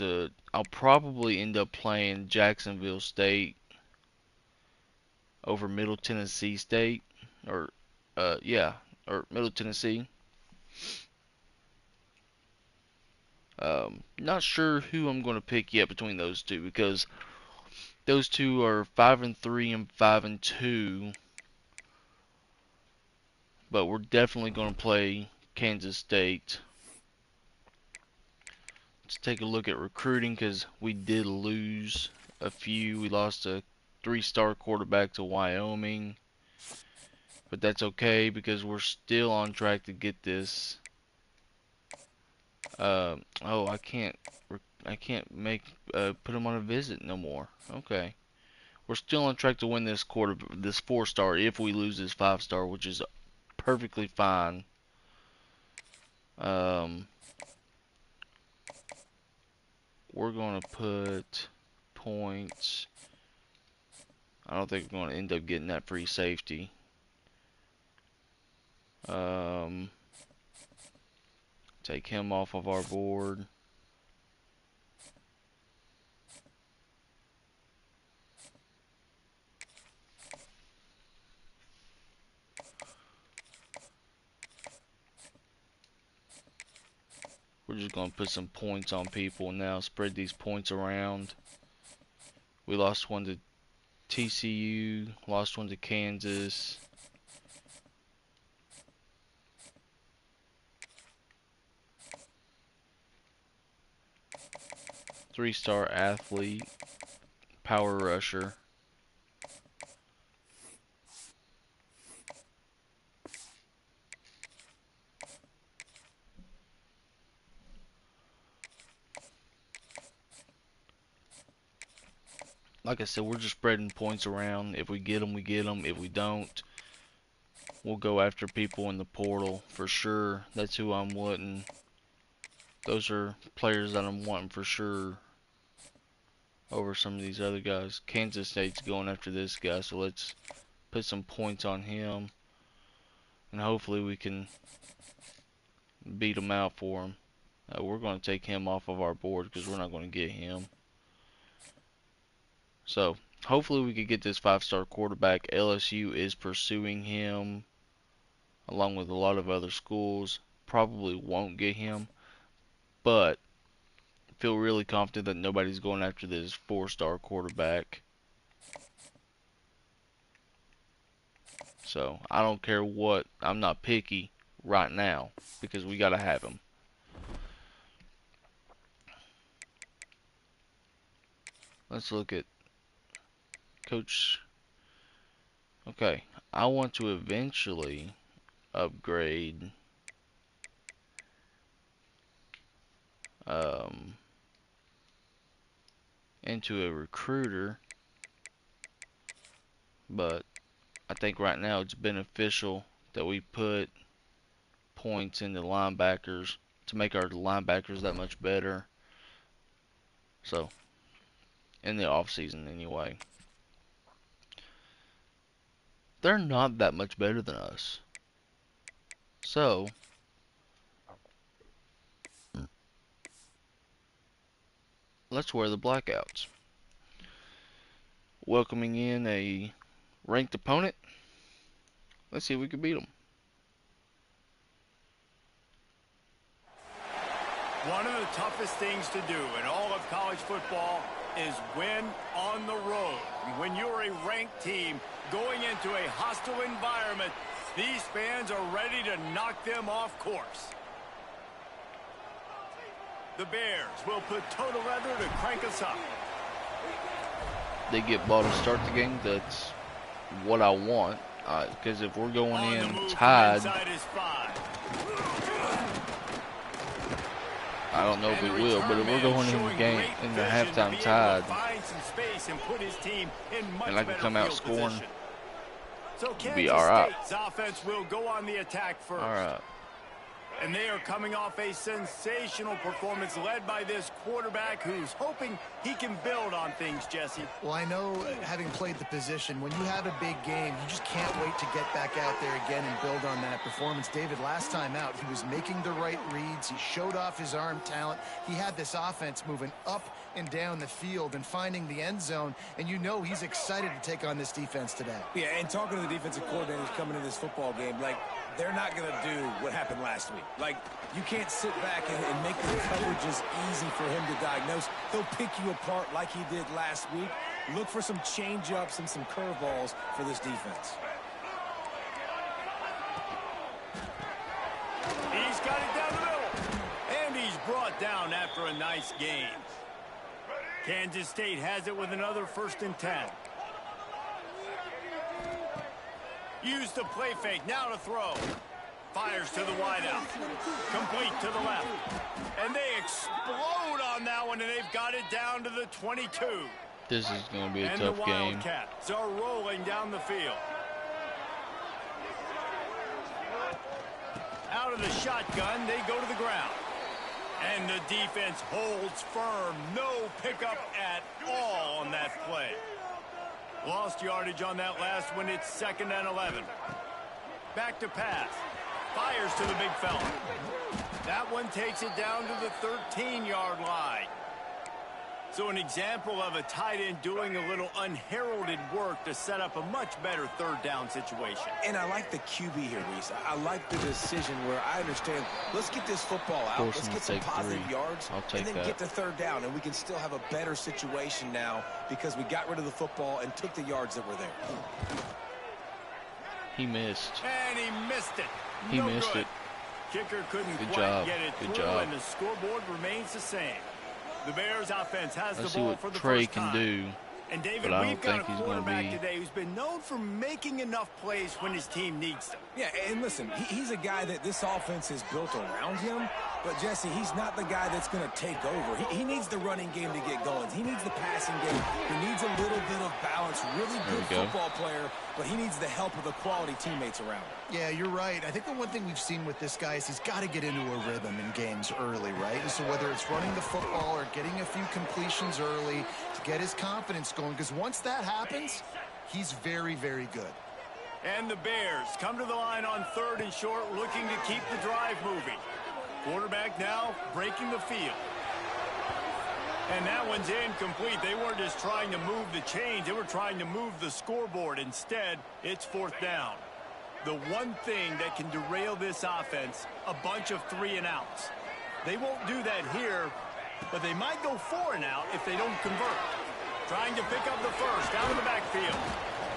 probably end up playing Jacksonville State over Middle Tennessee State, or Middle Tennessee. Not sure who I'm going to pick yet between those two, because those two are 5-3 and 5-2. But we're definitely going to play Kansas State. Let's take a look at recruiting, because we did lose a few. We lost a 3-star quarterback to Wyoming. But that's okay, because we're still on track to get this. Oh, I can't make put him on a visit no more. Okay, we're still on track to win this 4-star if we lose this 5-star, which is perfectly fine. We're gonna put points. I don't think we're gonna end up getting that free safety. Take him off of our board. We're just going to put some points on people now, spread these points around. We lost one to TCU, lost one to Kansas. Three-star athlete, power rusher. Like I said, we're just spreading points around. If we get them, we get them. If we don't, we'll go after people in the portal for sure. That's who I'm wanting. Those are players that I'm wanting for sure over some of these other guys. Kansas State's going after this guy, so let's put some points on him. And hopefully we can beat him out for him. We're going to take him off of our board because we're not going to get him. So, hopefully we could get this 5-star quarterback. LSU is pursuing him along with a lot of other schools. Probably won't get him, but feel really confident that nobody's going after this 4-star quarterback. So, I don't care what. I'm not picky. right now because we got to have him. Let's look at Coach. Okay, I want to eventually upgrade into a recruiter, but I think right now it's beneficial that we put points into linebackers to make our linebackers that much better. So, in the off season anyway. They're not that much better than us. So, let's wear the blackouts. Welcoming in a ranked opponent. Let's see if we can beat them. One of the toughest things to do in all of college football is win on the road. When you're a ranked team going into a hostile environment, these fans are ready to knock them off course. The Bears will put total leather to crank us up. They get ball to start the game. That's what I want. Because if we're going in tied, I don't know if we will, but if we're going in the game in the halftime tied, and I can come out scoring, it'll be all right. Offense will go on the attack first. All right. And they are coming off a sensational performance led by this quarterback who's hoping he can build on things, Jesse. Well, I know, having played the position, when you have a big game, you just can't wait to get back out there again and build on that performance. David, last time out, he was making the right reads. He showed off his arm talent. He had this offense moving up and down the field and finding the end zone, and you know he's excited to take on this defense today. Yeah, and talking to the defensive coordinators coming into this football game, like, they're not going to do what happened last week. Like, you can't sit back and make the coverages easy for him to diagnose. He'll pick you apart like he did last week. Look for some change-ups and some curveballs for this defense. He's got it down the middle. And he's brought down after a nice game. Kansas State has it with another 1st and 10. Use the play fake, now to throw. Fires to the wideout. Complete to the left. And they explode on that one, and they've got it down to the 22. This is going to be a and tough the game. Wildcats are rolling down the field. Out of the shotgun, they go to the ground. And the defense holds firm. No pickup at all on that play. Lost yardage on that last one. It's 2nd and 11. Back to pass. Fires to the big fella. That one takes it down to the 13-yard line. So an example of a tight end doing a little unheralded work to set up a much better 3rd down situation. And I like the QB here, Reese. I like the decision where I understand, let's get this football out. Let's get some positive yards and then get to 3rd down. And we can still have a better situation now because we got rid of the football and took the yards that were there. He missed. And he missed it. He missed it. Kicker couldn't Good quite job. get it Good through, job. and the scoreboard remains the same. The Bears offense has Let's the see ball what for the Trey first can time. do. And David, But I don't we've got think a he's gonna quarterback be- today who's been known for making enough plays when his team needs them. Yeah, and listen, he's a guy that this offense is built around him. But, Jesse, he's not the guy that's going to take over. He needs the running game to get going. He needs the passing game. He needs a little bit of balance. Really good football player, but he needs the help of the quality teammates around him. Yeah, you're right. I think the one thing we've seen with this guy is he's got to get into a rhythm in games early, right? And so whether it's running the football or getting a few completions early to get his confidence going, because once that happens, he's very, very good. And the Bears come to the line on 3rd and short, looking to keep the drive moving. Quarterback now breaking the field. And that one's incomplete. They weren't just trying to move the chains. They were trying to move the scoreboard. Instead, it's 4th down. The one thing that can derail this offense, a bunch of 3 and outs. They won't do that here, but they might go 4 and out if they don't convert. Trying to pick up the first out of the backfield.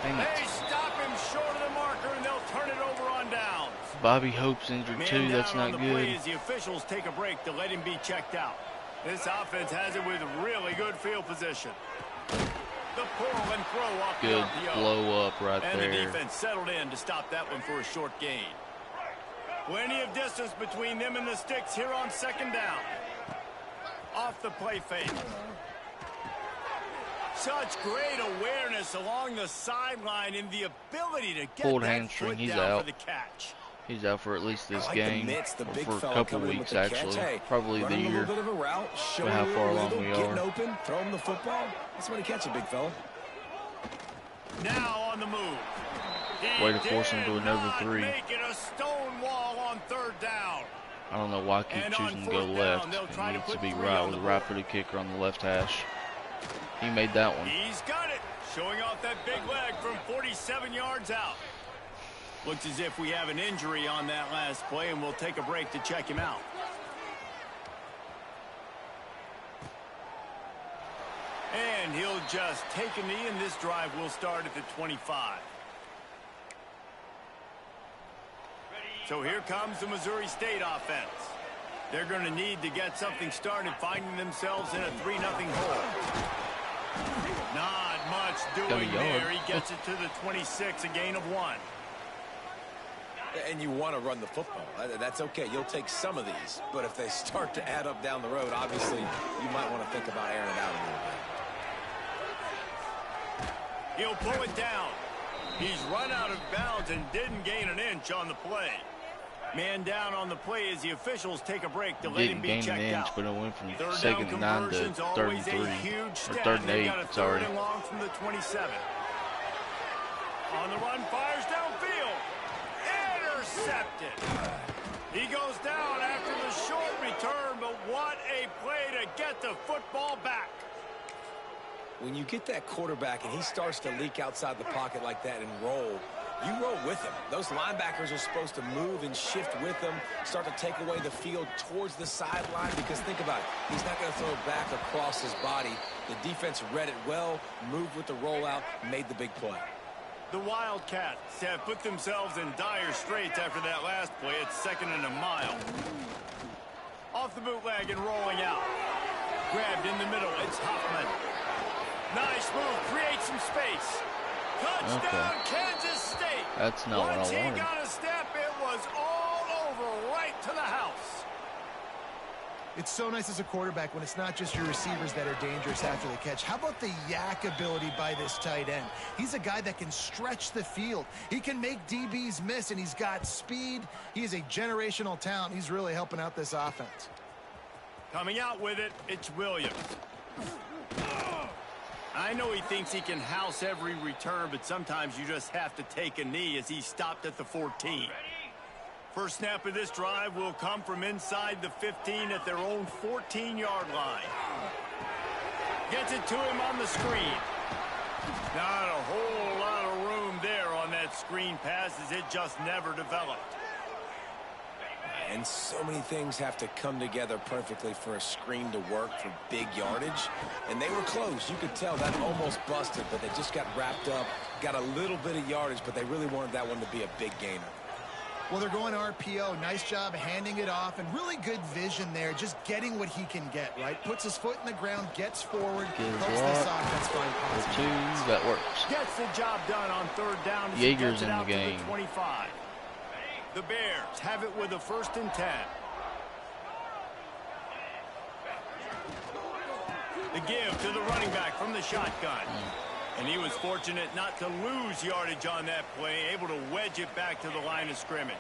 Dang it. They stop him short of the marker, and they'll turn it over on downs. Bobby Hope's injured Man too. That's down on not the play good. as the officials take a break to let him be checked out. This offense has it with really good field position. The pull and throw off Good the RPO. blow up right And there. the defense settled in to stop that one for a short gain. Plenty of distance between them and the sticks here on second down. Off the play fake. Such great awareness along the sideline and the ability to get Pulled that hamstring, foot he's down out. for the catch. He's out for at least this I like game, the mitts, the or big for a fella couple coming in with weeks the catch. actually, Hey, probably the running a year. little bit of a route, showing how you far a along little, we getting are. open, throw him the football. That's when he catch it, big fella. Now on the move. He Way to force him to did another not 3. make it a stone wall on third down. I don't know why I keep And on choosing to go fourth down, left. they'll try It to needs to put be 3 right on with the a board. right-footed kicker on the left hash. He made that one. He's got it. Showing off that big leg from 47 yards out. Looks as if we have an injury on that last play, and we'll take a break to check him out. And he'll just take a knee, and this drive will start at the 25. So here comes the Missouri State offense. They're going to need to get something started, finding themselves in a 3-0 hole. Not much Got a doing yard. there. He gets it to the 26, a gain of 1. And you want to run the football. That's okay. You'll take some of these. But if they start to add up down the road, obviously, you might want to think about airing it out a little bit. He'll pull it down. He's run out of bounds and didn't gain an inch on the play. Man down on the play as the officials take a break to let him Didn't be gain an checked inch, out. but it went from Third second down and 9 to conversion's third and always 3. a huge Or step. third And and they've 8, got a third sorry. and long from the 27. On the run, fires downfield. Intercepted. He goes down after the short return, but what a play to get the football back. When you get that quarterback and he starts to leak outside the pocket like that and roll, you roll with him. Those linebackers are supposed to move and shift with him, start to take away the field towards the sideline, because think about it. He's not going to throw it back across his body. The defense read it well, moved with the rollout, made the big play. The Wildcats have put themselves in dire straits after that last play. It's 2nd and a mile. Off the bootleg and rolling out. Grabbed in the middle. It's Hoffman. Nice move. Creates some space. Touchdown, Kansas State. That's not what I Once he wanted. got a step, it was all over right to the house. It's so nice as a quarterback when it's not just your receivers that are dangerous after the catch. How about the yak ability by this tight end? He's a guy that can stretch the field. He can make DBs miss, and he's got speed. He is a generational talent. He's really helping out this offense. Coming out with it, it's Williams. I know he thinks he can house every return, but sometimes you just have to take a knee as he stopped at the 14. First snap of this drive will come from inside the 15 at their own 14-yard line. Gets it to him on the screen. Not a whole lot of room there on that screen pass as it just never developed. And so many things have to come together perfectly for a screen to work for big yardage. And they were close. You could tell that almost busted, but they just got wrapped up, got a little bit of yardage, but they really wanted that one to be a big gainer. Well, they're going RPO. Nice job handing it off, and really good vision there, just getting what he can get, right? Puts his foot in the ground, gets forward, Gives helps block. this offense find For positive. 2, that works. Gets the job done on third down. as he Jaeger's gets it in the out to game. 25. The Bears have it with a 1st and 10. The give to the running back from the shotgun. And he was fortunate not to lose yardage on that play, able to wedge it back to the line of scrimmage.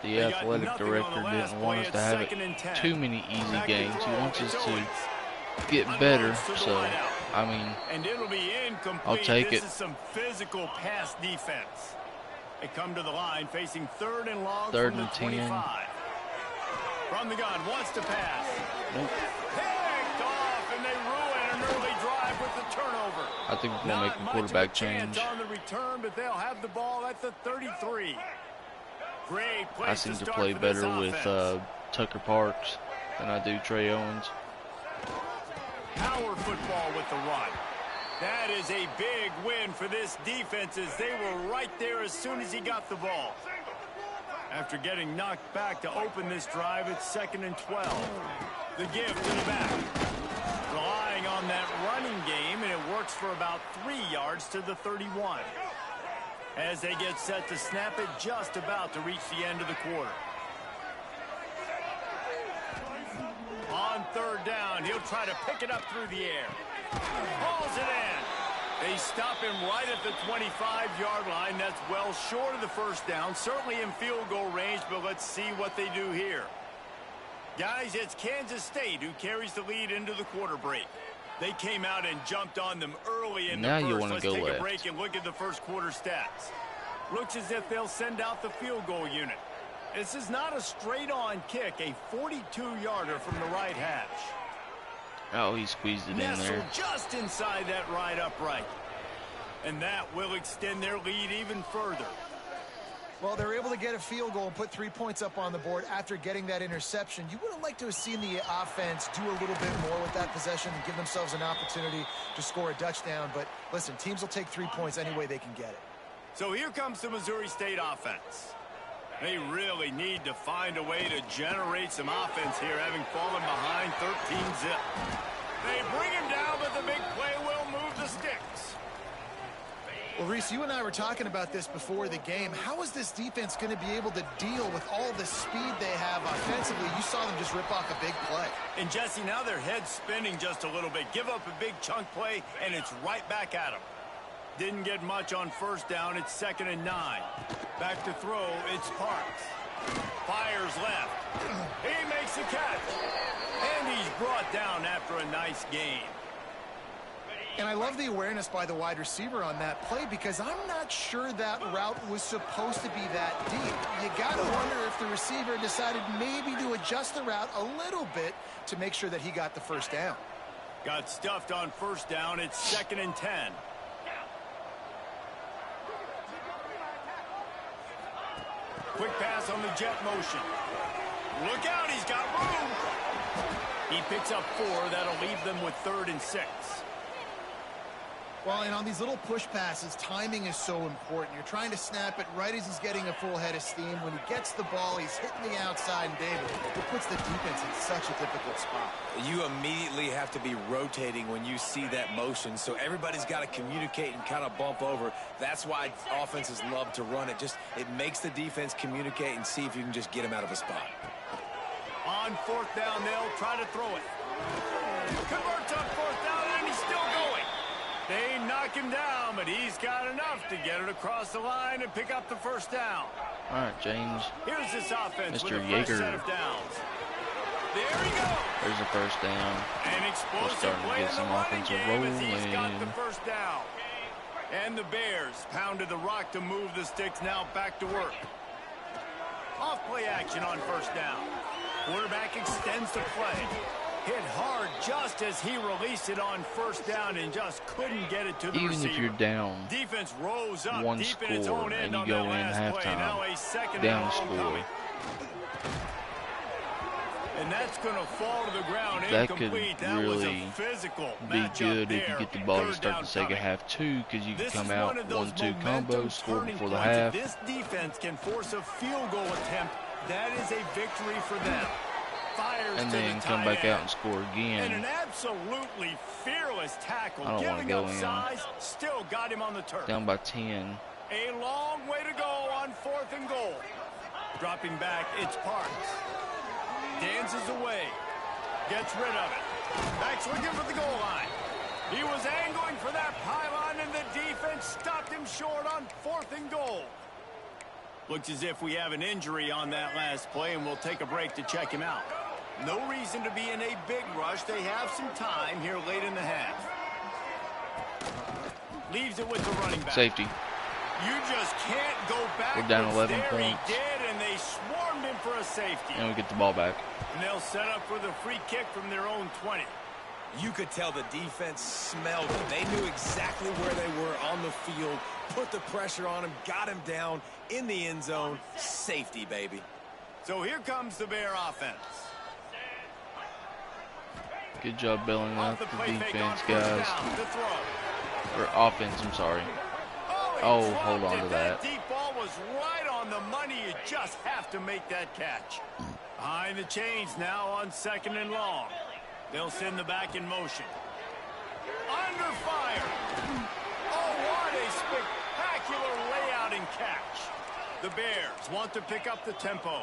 The They got athletic nothing on director the last didn't want play. us It's to have 2nd and 10. too many easy Back to games. He throw. wants us It's to Owens. get better. Unloads to the So, wideout. I mean, And it'll be incomplete. I'll take this it. is some physical pass defense. They come to the line facing 3rd and long 3rd from the and 10. 25. From the gun, wants to pass. nope. Picked off, and they ruin an early drive with the turnover. I think we're going to Not make a much quarterback of a chance change. on the return, but they'll have the ball at the 33. Great place I seem to start play for this better with offense. Tucker Parks than I do Trey Owens. Power football with the run. That is a big win for this defense as they were right there as soon as he got the ball. After getting knocked back to open this drive, it's 2nd and 12. The give to the back. Relying on that running game, and it works for about 3 yards to the 31. As they get set to snap it, just about to reach the end of the quarter. On 3rd down, he'll try to pick it up through the air. Hauls it in. They stop him right at the 25-yard line. That's well short of the first down. Certainly in field goal range, but let's see what they do here. Guys, it's Kansas State who carries the lead into the quarter break. They came out and jumped on them early in the first. Now you want to Let's go take left. a break and look at the first quarter stats. Looks as if they'll send out the field goal unit. This is not a straight-on kick, a 42-yarder from the right hash. Oh, he squeezed it in Nestled there. just inside that right upright. And that will extend their lead even further. Well, they're able to get a field goal and put 3 points up on the board after getting that interception. You would have liked to have seen the offense do a little bit more with that possession and give themselves an opportunity to score a touchdown. But listen, teams will take 3 points any way they can get it. So here comes the Missouri State offense. They really need to find a way to generate some offense here, having fallen behind 13-zip. They bring him down, but the big play will move the sticks. Well, Reese, you and I were talking about this before the game. How is this defense going to be able to deal with all the speed they have offensively? You saw them just rip off a big play. And Jesse, now their head's spinning just a little bit. Give up a big chunk play, and it's right back at them. Didn't get much on first down. It's 2nd and 9. Back to throw. It's Parks. Fires left. He makes the catch. And he's brought down after a nice gain. And I love the awareness by the wide receiver on that play because I'm not sure that route was supposed to be that deep. You got to wonder if the receiver decided maybe to adjust the route a little bit to make sure that he got the first down. Got stuffed on first down. It's 2nd and 10. Quick pass on the jet motion. Look out, he's got room. He picks up 4. That'll leave them with 3rd and 6. Well, and on these little push passes, timing is so important. You're trying to snap it right as he's getting a full head of steam. When he gets the ball, he's hitting the outside, and David, it puts the defense in such a difficult spot. You immediately have to be rotating when you see that motion, so everybody's got to communicate and kind of bump over. That's why offenses love to run it. It makes the defense communicate and see if you can just get him out of a spot. On 4th down, they'll try to throw it. Converts on 4th down, and he's still going. They knock him down, but he's got enough to get it across the line and pick up the first down. All right, James. Here's this offense Mr. with the first Yeager. set of downs. There he goes. There's the first down. An We're explosive starting to play get in some the running offensive game as he's got rolling. the first down. And the Bears pounded the rock to move the sticks, now back to work. Off play action on first down. Quarterback extends the play. Hit hard just as he released it on first down and just couldn't get it to the Even receiver. if you're down Defense rose up one deep in its score own end and you on go that in last play. Now halftime, a 2nd down and a long score, coming. And that's going to fall to the ground that could incomplete. That was really a physical be matchup good if there. you get the ball to 3rd start down the second coming. half too, because you can This come is out one of those 1-2 momentum combo, score turning before the points. half. If this defense can force a field goal attempt, that is a victory for them. Fires And to then the come tight back end. out and score And an again. absolutely fearless tackle. I don't wanna Giving go up in. size, still got him on the turf. Down by 10. A long way to go on 4th and goal. Dropping back, it's Parks. Dances away. Gets rid of it. Back's looking for the goal line. He was angling for that pylon, and the defense stopped him short on 4th and goal. Looks as if we have an injury on that last play, and we'll take a break to check him out. No reason to be in a big rush. They have some time here late in the half. Leaves it with the running back. Safety. You just can't go back. We're down 11 there points. He did, and they swarmed him for a safety. And we get the ball back. And they'll set up for the free kick from their own 20. You could tell the defense smelled it. They knew exactly where they were on the field, put the pressure on him, got him down in the end zone. Safety, baby. So here comes the Bear offense. Good job bailing out Off the the play fake on defense, first guys. down, the throw. Or offense, I'm sorry. He Oh, dropped hold on it. to that. Deep ball was right on the money. You just have to make that catch. Behind the chains now on 2nd and long. They'll send the back in motion. Under fire. Oh, what a spectacular layout and catch. The Bears want to pick up the tempo.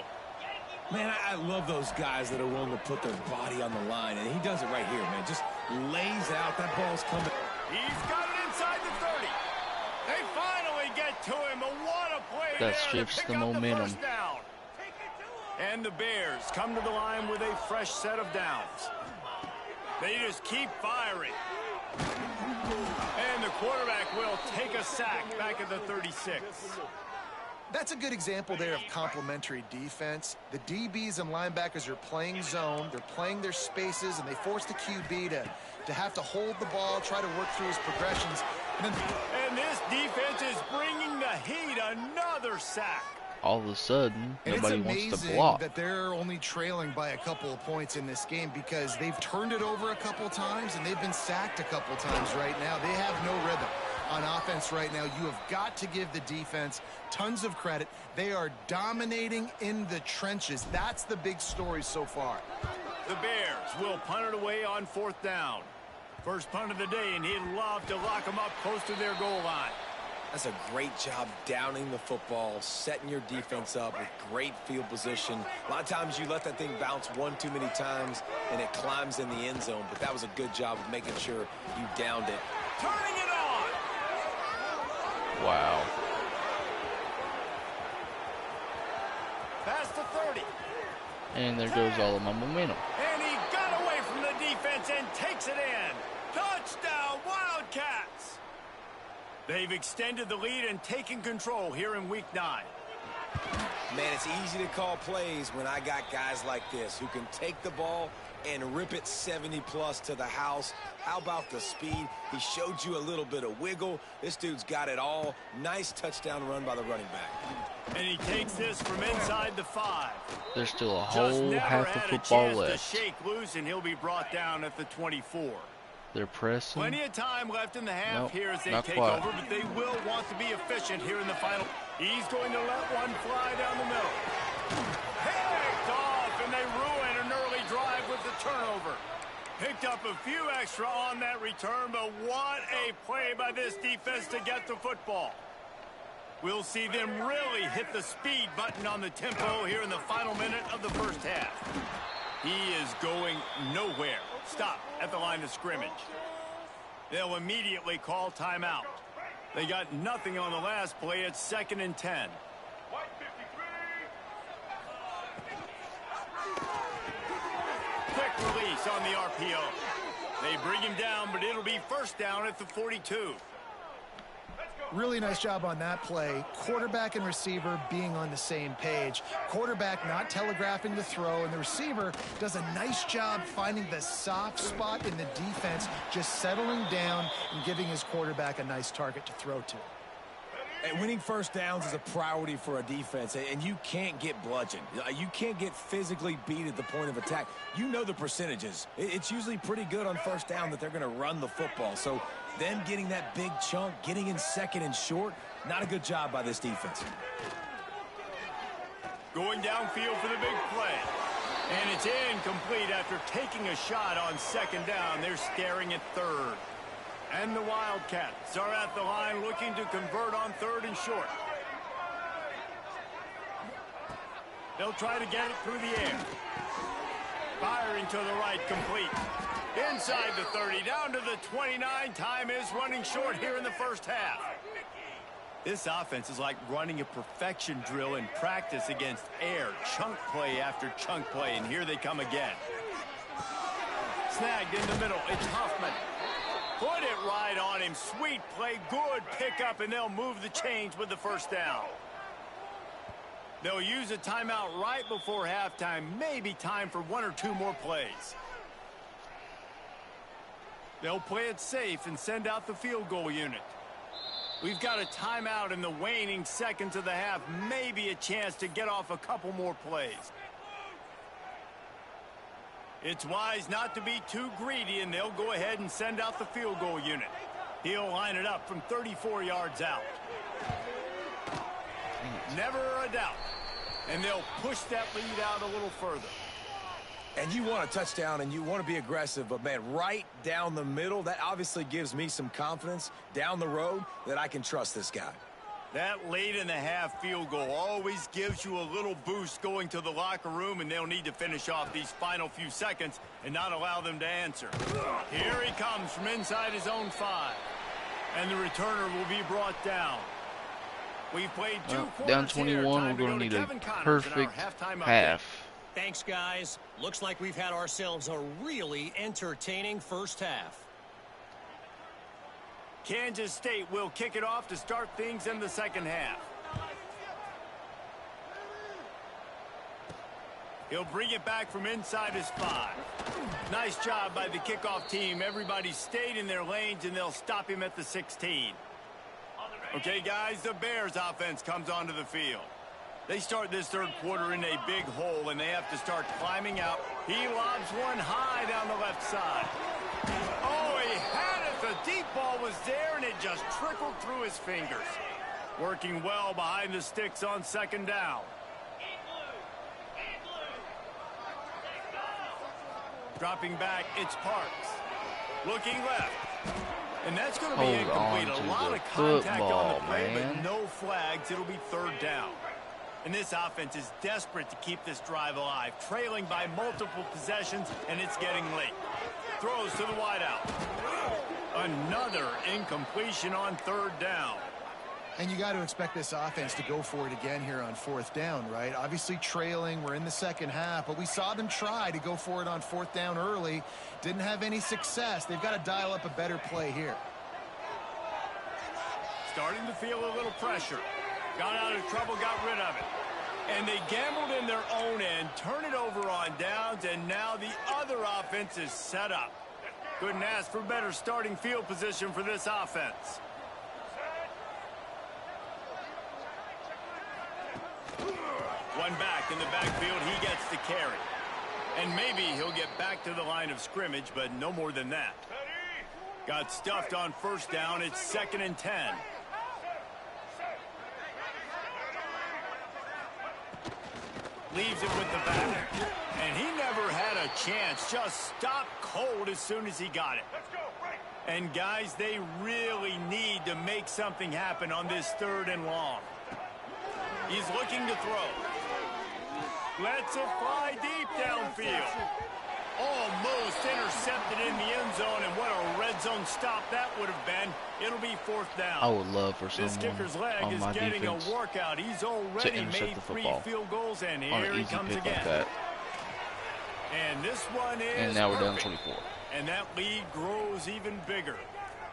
Man, I love those guys that are willing to put their body on the line, and he does it right here, man. Just lays out. That ball's coming. He's got it inside the 30. They finally get to him, but what a play That there shifts to pick the up momentum. The first down. And the Bears come to the line with a fresh set of downs. They just keep firing. And the quarterback will take a sack back at the 36. That's a good example there of complementary defense. The DBs and linebackers are playing zone, they're playing their spaces, and they force the QB to have to hold the ball, try to work through his progressions. And this defense is bringing the heat. Another sack. All of a sudden, And nobody it's wants amazing to block. that they're only trailing by a couple of points in this game because they've turned it over a couple times and they've been sacked a couple times right now. They have no rhythm on offense right now. You have got to give the defense tons of credit. They are dominating in the trenches. That's the big story so far. The Bears will punt it away on 4th down. First punt of the day, and he'd love to lock them up close to their goal line. That's a great job downing the football, setting your defense up with great field position. A lot of times you let that thing bounce one too many times, and it climbs in the end zone. But that was a good job of making sure you downed it. Turning it on. Wow. Past the 30. And there goes all of my momentum. And he got away from the defense and takes it in. Touchdown, Wildcats. They've extended the lead and taken control here in Week 9. Man, it's easy to call plays when I got guys like this who can take the ball and rip it 70-plus to the house. How about the speed? He showed you a little bit of wiggle. This dude's got it all. Nice touchdown run by the running back. And he takes this from inside the 5. There's still a Just whole never half of had a football chance left. to shake loose, and he'll be brought down at the 24. They're pressing. Plenty of time left in the half Nope, here as they not take quite. over, but they will want to be efficient here in the final. He's going to let one fly down the middle. Picked off, and they ruin an early drive with the turnover. Picked up a few extra on that return, but what a play by this defense to get the football. We'll see them really hit the speed button on the tempo here in the final minute of the first half. He is going nowhere. Stop at the line of scrimmage. They'll immediately call timeout. They got nothing on the last play. It's 2nd and 10. Quick release on the RPO. They bring him down, but it'll be first down at the 42. Really nice job on that play. Quarterback and receiver being on the same page. Quarterback not telegraphing the throw, and the receiver does a nice job finding the soft spot in the defense, just settling down and giving his quarterback a nice target to throw to. And winning first downs is a priority for a defense, and you can't get bludgeoned. You can't get physically beat at the point of attack. You know the percentages. It's usually pretty good on first down that they're going to run the football. So them getting that big chunk, getting in 2nd and short, not a good job by this defense. Going downfield for the big play. And it's incomplete after taking a shot on 2nd down. They're staring at 3rd. And the Wildcats are at the line looking to convert on 3rd and short. They'll try to get it through the air. Firing to the right, complete. Inside the 30, down to the 29. Time is running short here in the first half. This offense is like running a perfection drill in practice against air. Chunk play after chunk play, and here they come again. Snagged in the middle, it's Huffman. Put it right on him. Sweet play, good pickup, and they'll move the chains with the first down. They'll use a timeout right before halftime. Maybe time for 1 or 2 more plays. They'll play it safe and send out the field goal unit. We've got a timeout in the waning seconds of the half. Maybe a chance to get off a couple more plays. It's wise not to be too greedy, and they'll go ahead and send out the field goal unit. He'll line it up from 34 yards out. Never a doubt. and they'll push that lead out a little further. And you want a touchdown and you want to be aggressive, but man, right down the middle, that obviously gives me some confidence down the road that I can trust this guy. That late-in-the-half field goal always gives you a little boost going to the locker room, and they'll need to finish off these final few seconds and not allow them to answer. Here he comes from inside his own 5, and the returner will be brought down. We've played two quarters down 21, here. we're going to need a Kevin Connors in our perfect halftime update. half. Thanks, guys. Looks like we've had ourselves a really entertaining first half. Kansas State will kick it off to start things in the second half. He'll bring it back from inside his 5. Nice job by the kickoff team. Everybody stayed in their lanes, and they'll stop him at the 16. Okay, guys, the Bears offense comes onto the field. They start this third quarter in a big hole, and they have to start climbing out. He lobs one high down the left side. Oh, he had it. The deep ball was there, and it just trickled through his fingers. Working well behind the sticks on second down. Dropping back, it's Parks. Looking left. And that's going to be incomplete. A lot of contact on the play, but no flags. It'll be third down. And this offense is desperate to keep this drive alive, trailing by multiple possessions, and it's getting late. Throws to the wideout. Another incompletion on third down. And you got to expect this offense to go for it again here on fourth down, right? Obviously trailing, we're in the second half, but we saw them try to go for it on fourth down early. Didn't have any success. They've got to dial up a better play here. Starting to feel a little pressure. Got out of trouble, got rid of it. And they gambled in their own end, turn it over on downs, and now the other offense is set up. Couldn't ask for better starting field position for this offense. One back in the backfield, he gets the carry. And maybe he'll get back to the line of scrimmage, but no more than that. Got stuffed on first down, it's 2nd and 10. Leaves it with the back. And he never had a chance. Just stopped cold as soon as he got it. And guys, they really need to make something happen on this 3rd and long. He's looking to throw. Lets it fly deep downfield. Almost intercepted in the end zone, and what a red zone stop that would have been. It'll be 4th down. I would love for This someone kicker's leg on is my getting defense a workout. He's already intercept made the 3 football field goals, and on here an he easy comes pick again. like that. And this one is And now we're down perfect. 24. And that lead grows even bigger.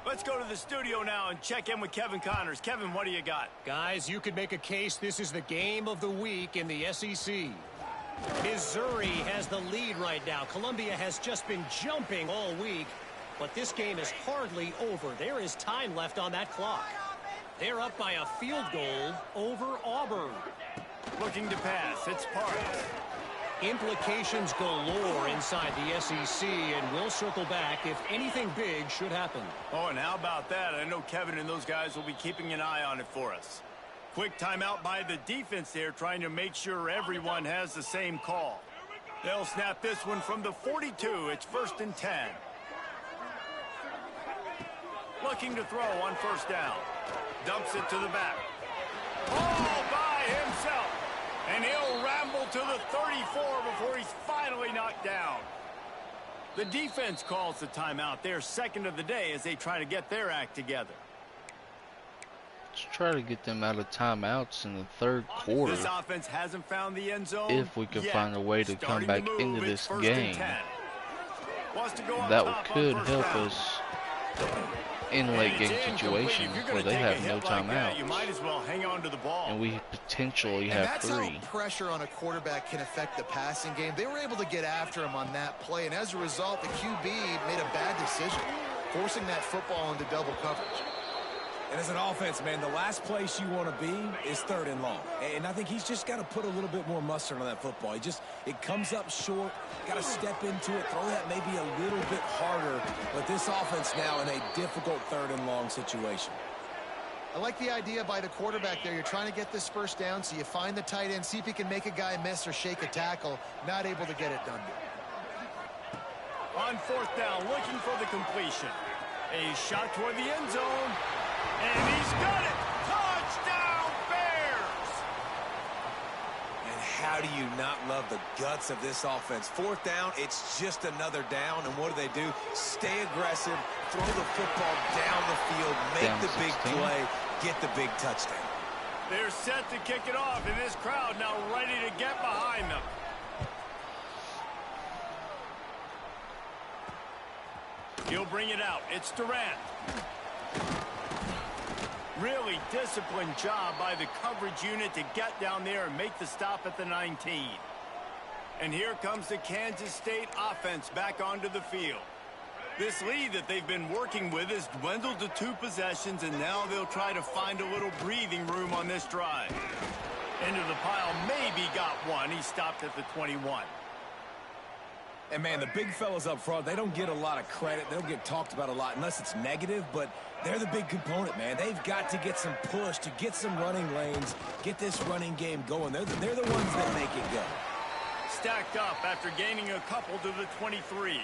Let's go to the studio now and check in with Kevin Connors. Kevin, what do you got? Guys, you could make a case this is the game of the week in the SEC. Missouri has the lead right now. Columbia has just been jumping all week, but this game is hardly over. There is time left on that clock. They're up by a field goal over Auburn. Looking to pass. It's Parks. Implications galore inside the SEC, and we'll circle back if anything big should happen. Oh, and how about that? I know Kevin and those guys will be keeping an eye on it for us. Quick timeout by the defense there, trying to make sure everyone has the same call. They'll snap this one from the 42. It's 1st and 10. Looking to throw on first down. Dumps it to the back. All by himself. And he'll ramble to the 34 before he's finally knocked down. The defense calls the timeout. They're 2nd of the day as they try to get their act together. Let's try to get them out of timeouts in the 3rd quarter. This offense hasn't found the end zone If we can yet. find a way to come Starting back move, into it's this 1st and game, 10. Wants to go up that top on could first help down. us in And late it's game incomplete. situations If you're where gonna they take a have no hit like that, you timeouts. might as well hang on to the ball. And we potentially And have that's 3. how pressure on a quarterback can affect the passing game. They were able to get after him on that play, and as a result, the QB made a bad decision, forcing that football into double coverage. And as an offense, man, the last place you want to be is 3rd and long. And I think he's just got to put a little bit more mustard on that football. It comes up short, got to step into it, throw that maybe a little bit harder. But this offense now in a difficult 3rd and long situation. I like the idea by the quarterback there. You're trying to get this first down, so you find the tight end, see if he can make a guy miss or shake a tackle. Not able to get it done. On 4th down, looking for the completion. A shot toward the end zone. And he's got it. Touchdown, Bears! And how do you not love the guts of this offense? 4th down, it's just another down. And what do? Stay aggressive, throw the football down the field, make Down the big 16. play, get the big touchdown. They're set to kick it off, and this crowd now ready to get behind them. He'll bring it out. It's Durant. Really disciplined job by the coverage unit to get down there and make the stop at the 19. And here comes the Kansas State offense back onto the field. This lead that they've been working with has dwindled to 2 possessions, and now they'll try to find a little breathing room on this drive. Into the pile, maybe got one. He stopped at the 21. And, man, the big fellas up front, they don't get a lot of credit. They don't get talked about a lot unless it's negative, but they're the big component, man. They've got to get some push, to get some running lanes, get this running game going. They're the ones that make it go. Stacked up after gaining a couple to the 23.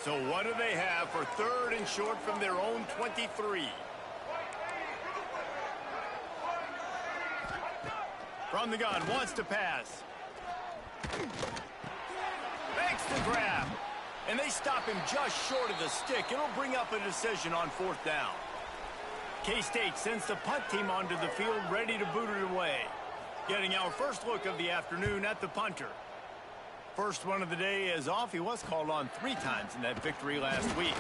So what do they have for 3rd and short from their own 23? From the gun, wants to pass. Makes the grab. And they stop him just short of the stick. It'll bring up a decision on 4th down. K-State sends the punt team onto the field, ready to boot it away. Getting our first look of the afternoon at the punter. First one of the day is off. He was called on 3 times in that victory last week.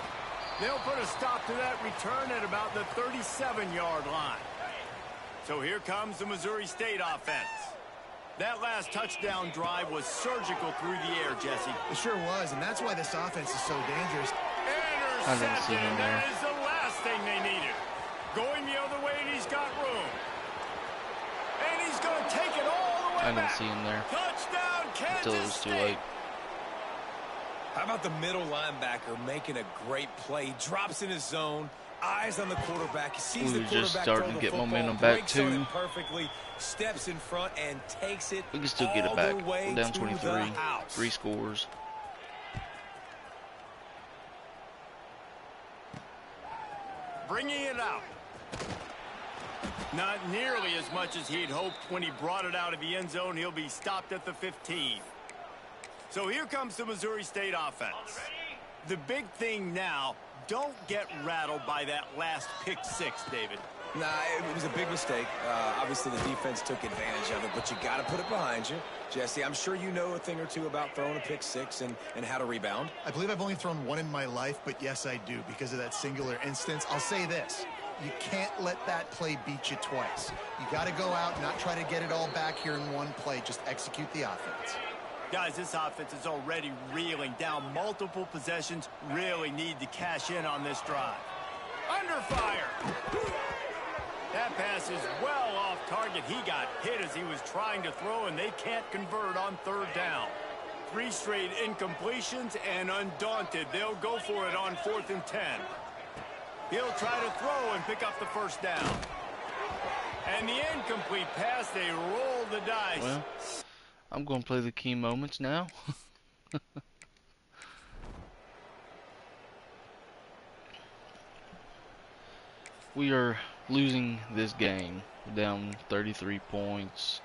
They'll put a stop to that return at about the 37-yard line. So here comes the Missouri State offense. That last touchdown drive was surgical through the air, Jesse. It sure was, and that's why this offense is so dangerous. I didn't see Intercepted, him and there. that is the last thing they needed. Going the other way, and he's got room. And he's going to take it all the way I didn't back. see him there Touchdown, Kansas until it was too State. late. How about the middle linebacker making a great play? He drops in his zone, eyes on the quarterback. He sees Ooh, the just quarterback starting throw to the get football, momentum back, breaks on too. it perfectly, steps in front, and takes it We can still get all it back. the way We're down to 23. the house. 3 scores. Bringing it out. Not nearly as much as he'd hoped when he brought it out of the end zone. He'll be stopped at the 15. So here comes the Missouri State offense. The big thing now, don't get rattled by that last pick 6, David. Nah, it was a big mistake. Obviously, the defense took advantage of it, but you got to put it behind you. Jesse, I'm sure you know a thing or two about throwing a pick 6 and how to rebound. I believe I've only thrown 1 in my life, but yes, I do because of that singular instance. I'll say this. You can't let that play beat you twice. You got to go out and not try to get it all back here in one play. Just execute the offense. Guys, this offense is already reeling down multiple possessions. Really need to cash in on this drive. Under fire. That pass is well off target. He got hit as he was trying to throw, and they can't convert on 3rd down. 3 straight incompletions, and undaunted, they'll go for it on 4th and 10. He'll try to throw and pick up the first down. And the incomplete pass, they roll the dice. Well, I'm going to play the key moments now. We are losing this game. We're down 33 points.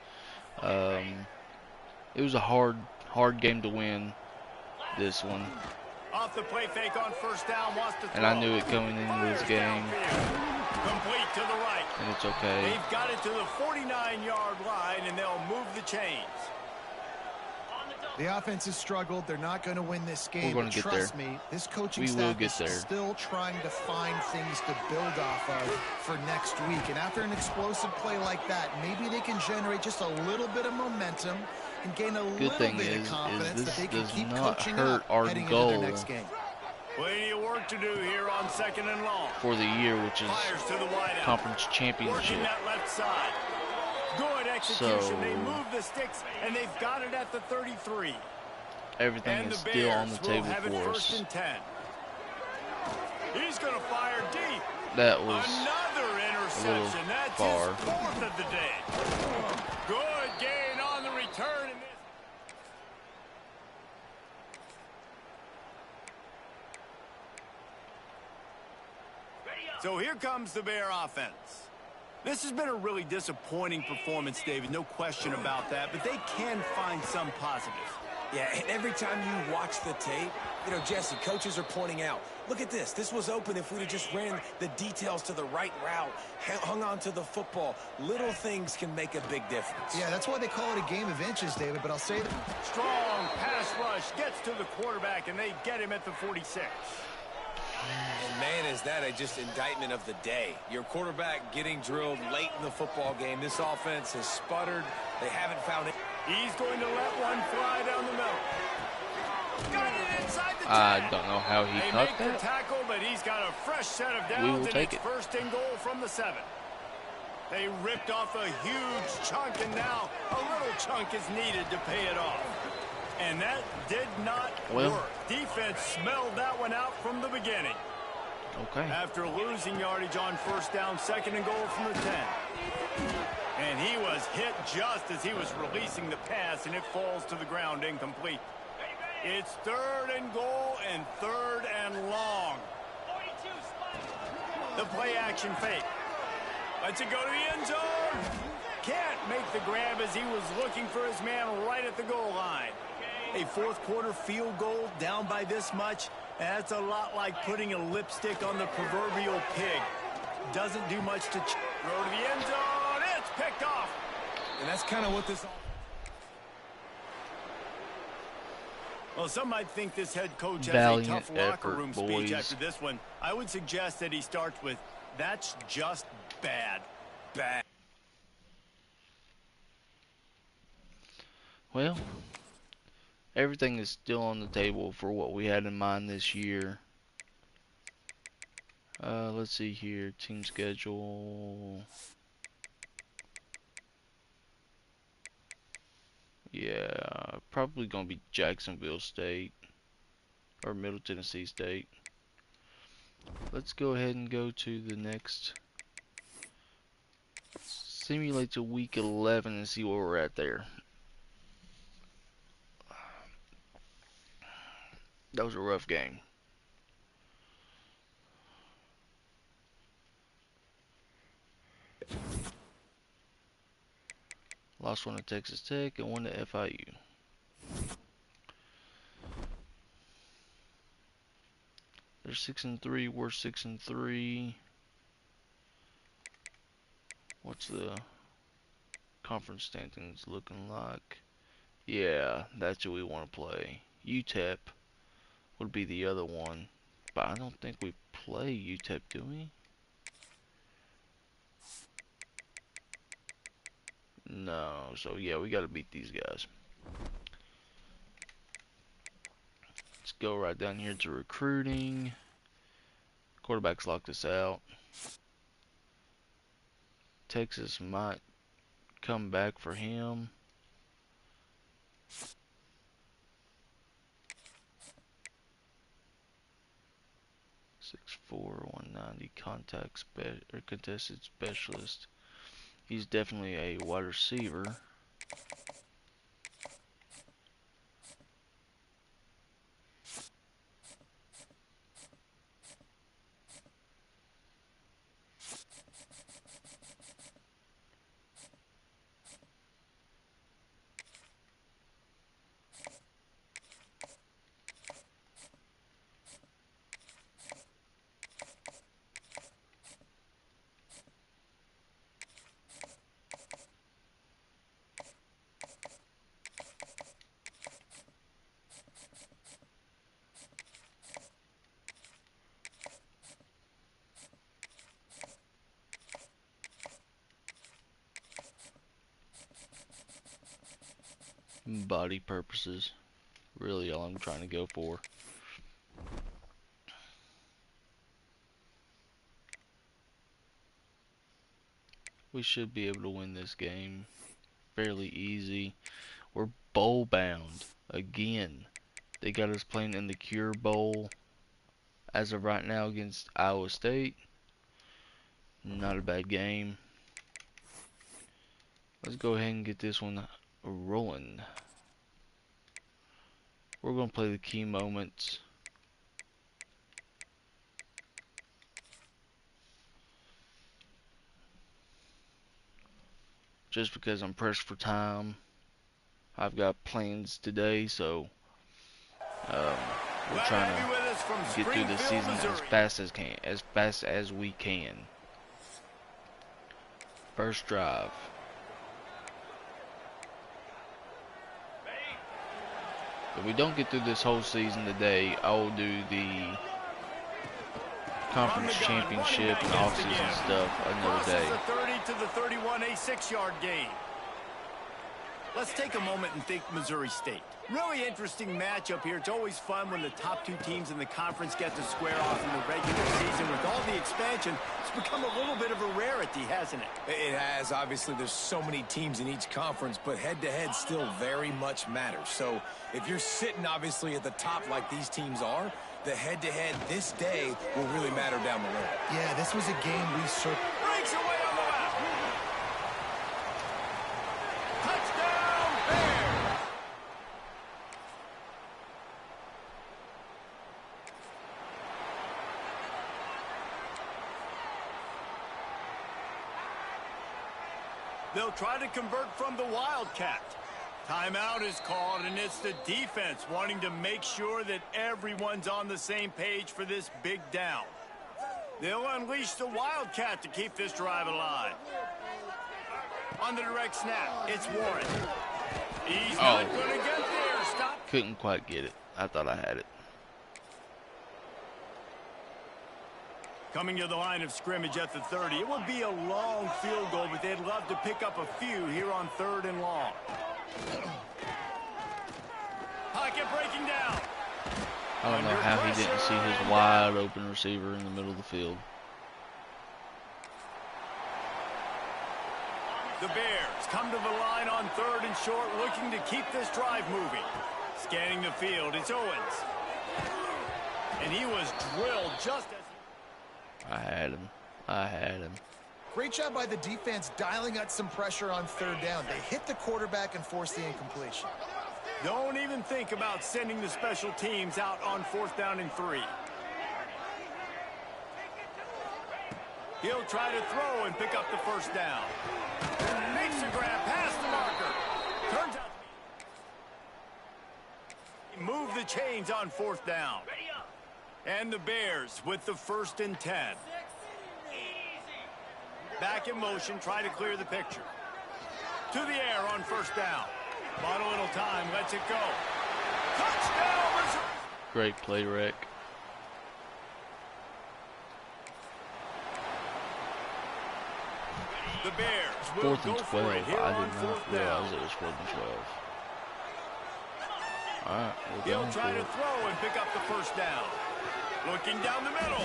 It was a hard game to win, this one. Off the play fake on 1st down, wants to throw. And I knew it going into this game. Complete to the right. And it's okay. They've got it to the 49-yard line, and they'll move the chains. The offense has struggled. They're not going to win this game. We're gonna but get trust there. me, this coaching We will staff get is there. still trying to find things to build off of for next week. And after an explosive play like that, maybe they can generate just a little bit of momentum and gain a little thing bit is of confidence this that they can does keep not coaching hurt up our heading goal. into their next game. Plenty of work to do here on 2nd and long. For the year, which is Fires to the wideout. conference championship. Working that left side. Good execution. They move the sticks, and they've got it at the 33. Everything And is the still on the Bears will table have it for 1st us. and 10. He's going to fire deep. That was Another interception. That's far. his 4th of the day. Good gain on the return. In this. So here comes the Bear offense. This has been a really disappointing performance, David. No question about that. But they can find some positives. Yeah, and every time you watch the tape, you know, Jesse, coaches are pointing out, look at this. This was open if we'd have just ran the details to the right route, hung on to the football. Little things can make a big difference. Yeah, that's why they call it a game of inches, David, but I'll say that. Strong pass rush gets to the quarterback, and they get him at the 46. And man, is that just indictment of the day. Your quarterback getting drilled late in the football game. This offense has sputtered. They haven't found it. He's going to let one fly down the middle. Got it inside the I tag. don't know how he They caught make the that. tackle, but he's got a fresh set of We downs, will and take it's it. 1st and goal from the 7. They ripped off a huge chunk, and now a little chunk is needed to pay it off. And that did not work. Defense smelled that one out from the beginning. Okay. After losing yardage on 1st down, 2nd and goal from the 10. And he was hit just as he was releasing the pass, and it falls to the ground incomplete. It's 3rd and goal and 3rd and long. The play action fake. Lets it go to the end zone. Can't make the grab as he was looking for his man right at the goal line. A 4th quarter field goal down by this much. That's a lot like putting a lipstick on the proverbial pig. Doesn't do much to throw to the end zone. It's picked off. And that's kind of what this... Well, some might think this head coach has Valiant a tough locker effort, room speech boys. after this one. I would suggest that he starts with, "That's just bad." Bad. Well, everything is still on the table for what we had in mind this year. Let's see here. Team schedule. Yeah, probably going to be Jacksonville State or Middle Tennessee State. Let's go ahead and go to the next. Simulate to week 11 and see where we're at there. That was a rough game. Lost one to Texas Tech and one to FIU. They're 6-3. We're 6-3. What's the conference standings looking like? Yeah, that's who we want to play. UTEP would be the other one, but I don't think we play UTEP, do we? No, so yeah, we got to beat these guys. Let's go right down here to recruiting. Quarterbacks locked us out. Texas might come back for him. .64 190 contested specialist. He's definitely a wide receiver. Body purposes, really all I'm trying to go for. We should be able to win this game fairly easy. We're bowl bound again. They got us playing in the Cure Bowl as of right now against Iowa State. Not a bad game. Let's go ahead and get this one rolling. We're going to play the key moments. Just because I'm pressed for time. I've got plans today, so we're trying to get through the season as fast as we can. First drive. If we don't get through this whole season today, I will do the conference championship and off-season stuff another day. The 30 to the 31, a 6-yard gain. Let's take a moment and think Missouri State. Really interesting matchup here. It's always fun when the top two teams in the conference get to square off in the regular season. With all the expansion, it's become a little bit of a rarity, hasn't it? It has. Obviously, there's so many teams in each conference, but head-to-head still very much matters. So if you're sitting, obviously, at the top like these teams are, the head-to-head this day will really matter down the road. Yeah, this was a game we circled. Breaks away on the left. Touchdown, Bears! They'll try to convert from the Wildcat. Timeout is called, and it's the defense wanting to make sure that everyone's on the same page for this big down. They'll unleash the Wildcat to keep this drive alive. On the direct snap, it's Warren. He's not going to get there. Stop. Couldn't quite get it. I thought I had it. Coming to the line of scrimmage at the 30. It will be a long field goal, but they'd love to pick up a few here on 3rd and long. Pocket breaking down. I don't know how he didn't see his wide open receiver in the middle of the field. The Bears come to the line on 3rd and short, looking to keep this drive moving. Scanning the field, it's Owens. And he was drilled just as... I had him. I had him. Great job by the defense dialing out some pressure on 3rd down. They hit the quarterback and forced the incompletion. Don't even think about sending the special teams out on 4th down and 3. He'll try to throw and pick up the first down. Makes a grab past the marker. Turns out to move the chains on 4th down. And the Bears with the 1st and 10. Back in motion, try to clear the picture. To the air on 1st down. Bought a little time, lets it go. Touchdown, Missouri! Great play, Rick. The Bears will 4th and go 12. for it here I on did 4th not down. realize it was 4th and 12. Alright, we're He'll going try for to it. throw and pick up the first down. Looking down the middle.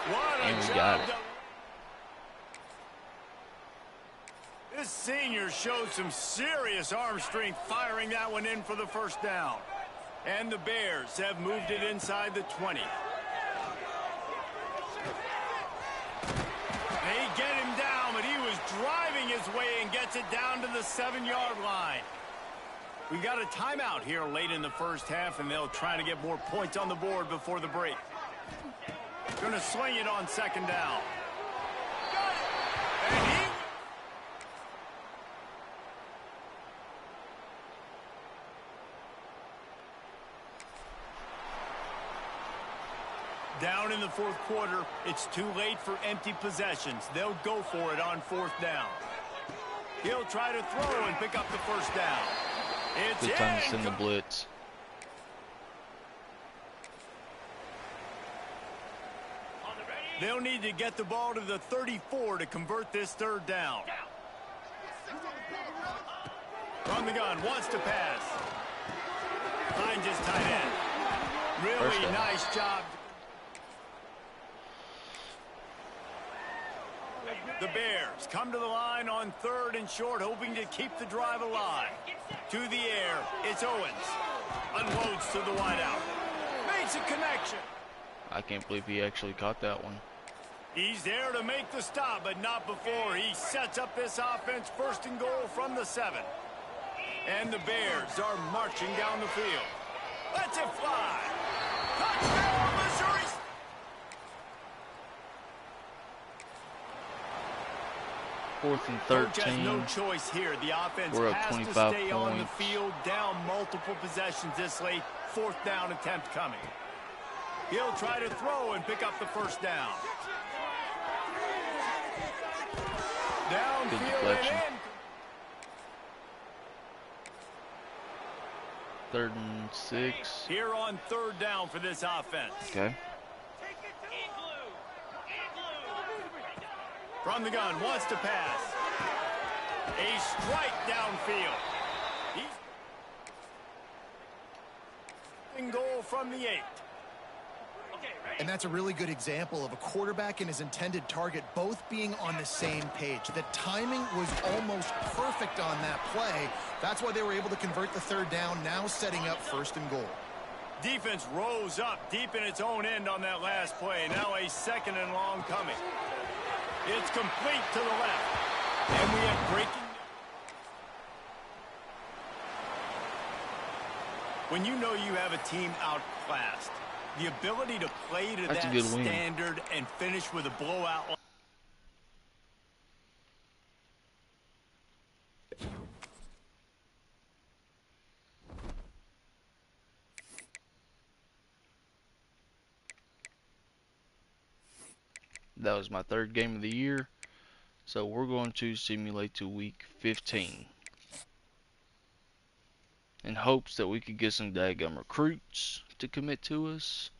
What And a we job got it. done. This senior showed some serious arm strength firing that one in for the first down. And the Bears have moved it inside the 20. They get him down, but he was driving his way and gets it down to the 7-yard line. We got a timeout here late in the first half, and they'll try to get more points on the board before the break. Going to swing it on 2nd down. And he... Down in the 4th quarter, it's too late for empty possessions. They'll go for it on 4th down. He'll try to throw and pick up the first down. It's Good time to in. send the blitz. They'll need to get the ball to the 34 to convert this 3rd down. From the gun, wants to pass. Finds his tight end. Really nice job. The Bears come to the line on 3rd and short, hoping to keep the drive alive. To the air, it's Owens. Unloads to the wideout. Makes a connection. I can't believe he actually caught that one. He's there to make the stop, but not before he sets up this offense 1st and goal from the 7. And the Bears are marching down the field. Let's it fly. Touchdown, Missouri. 4th and Coach has 13. no choice here. The offense We're up has to 25 stay on the points. field, down multiple possessions this late. 4th down attempt coming. He'll try to throw and pick up the 1st down. Downfield deflection. and in. 3rd and 6. Here on 3rd down for this offense. Okay. From the gun, wants to pass. A strike downfield. He's in goal from the 8. And that's a really good example of a quarterback and his intended target both being on the same page. The timing was almost perfect on that play. That's why they were able to convert the 3rd down, now setting up 1st and goal. Defense rose up deep in its own end on that last play. Now a 2nd and long coming. It's complete to the left. And we have breaking. When you know you have a team outclassed, the ability to play to That's a that good win. standard and finish with a blowout. That was my 3rd game of the year. So we're going to simulate to week 15. In hopes that we could get some daggum recruits to commit to us.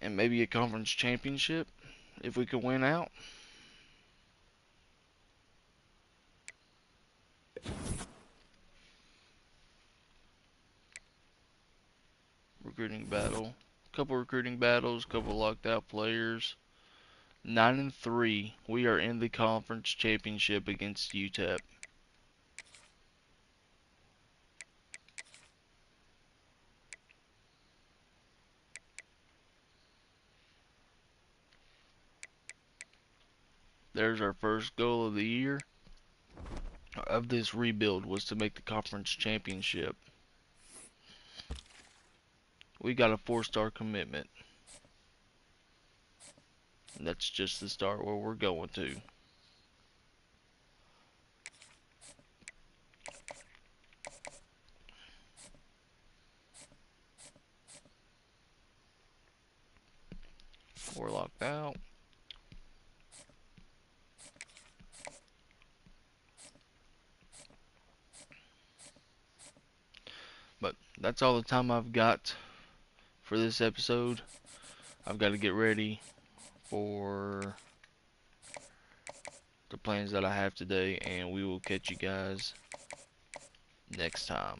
And maybe a conference championship if we could win out. Recruiting battle. Couple recruiting battles, couple locked out players. 9-3. We are in the conference championship against UTEP. There's our first goal of the year. Of this rebuild was to make the conference championship. We got a 4-star commitment. And that's just the start where we're going to. We're locked out. But that's all the time I've got for this episode. I've got to get ready for the plans that I have today, and we will catch you guys next time.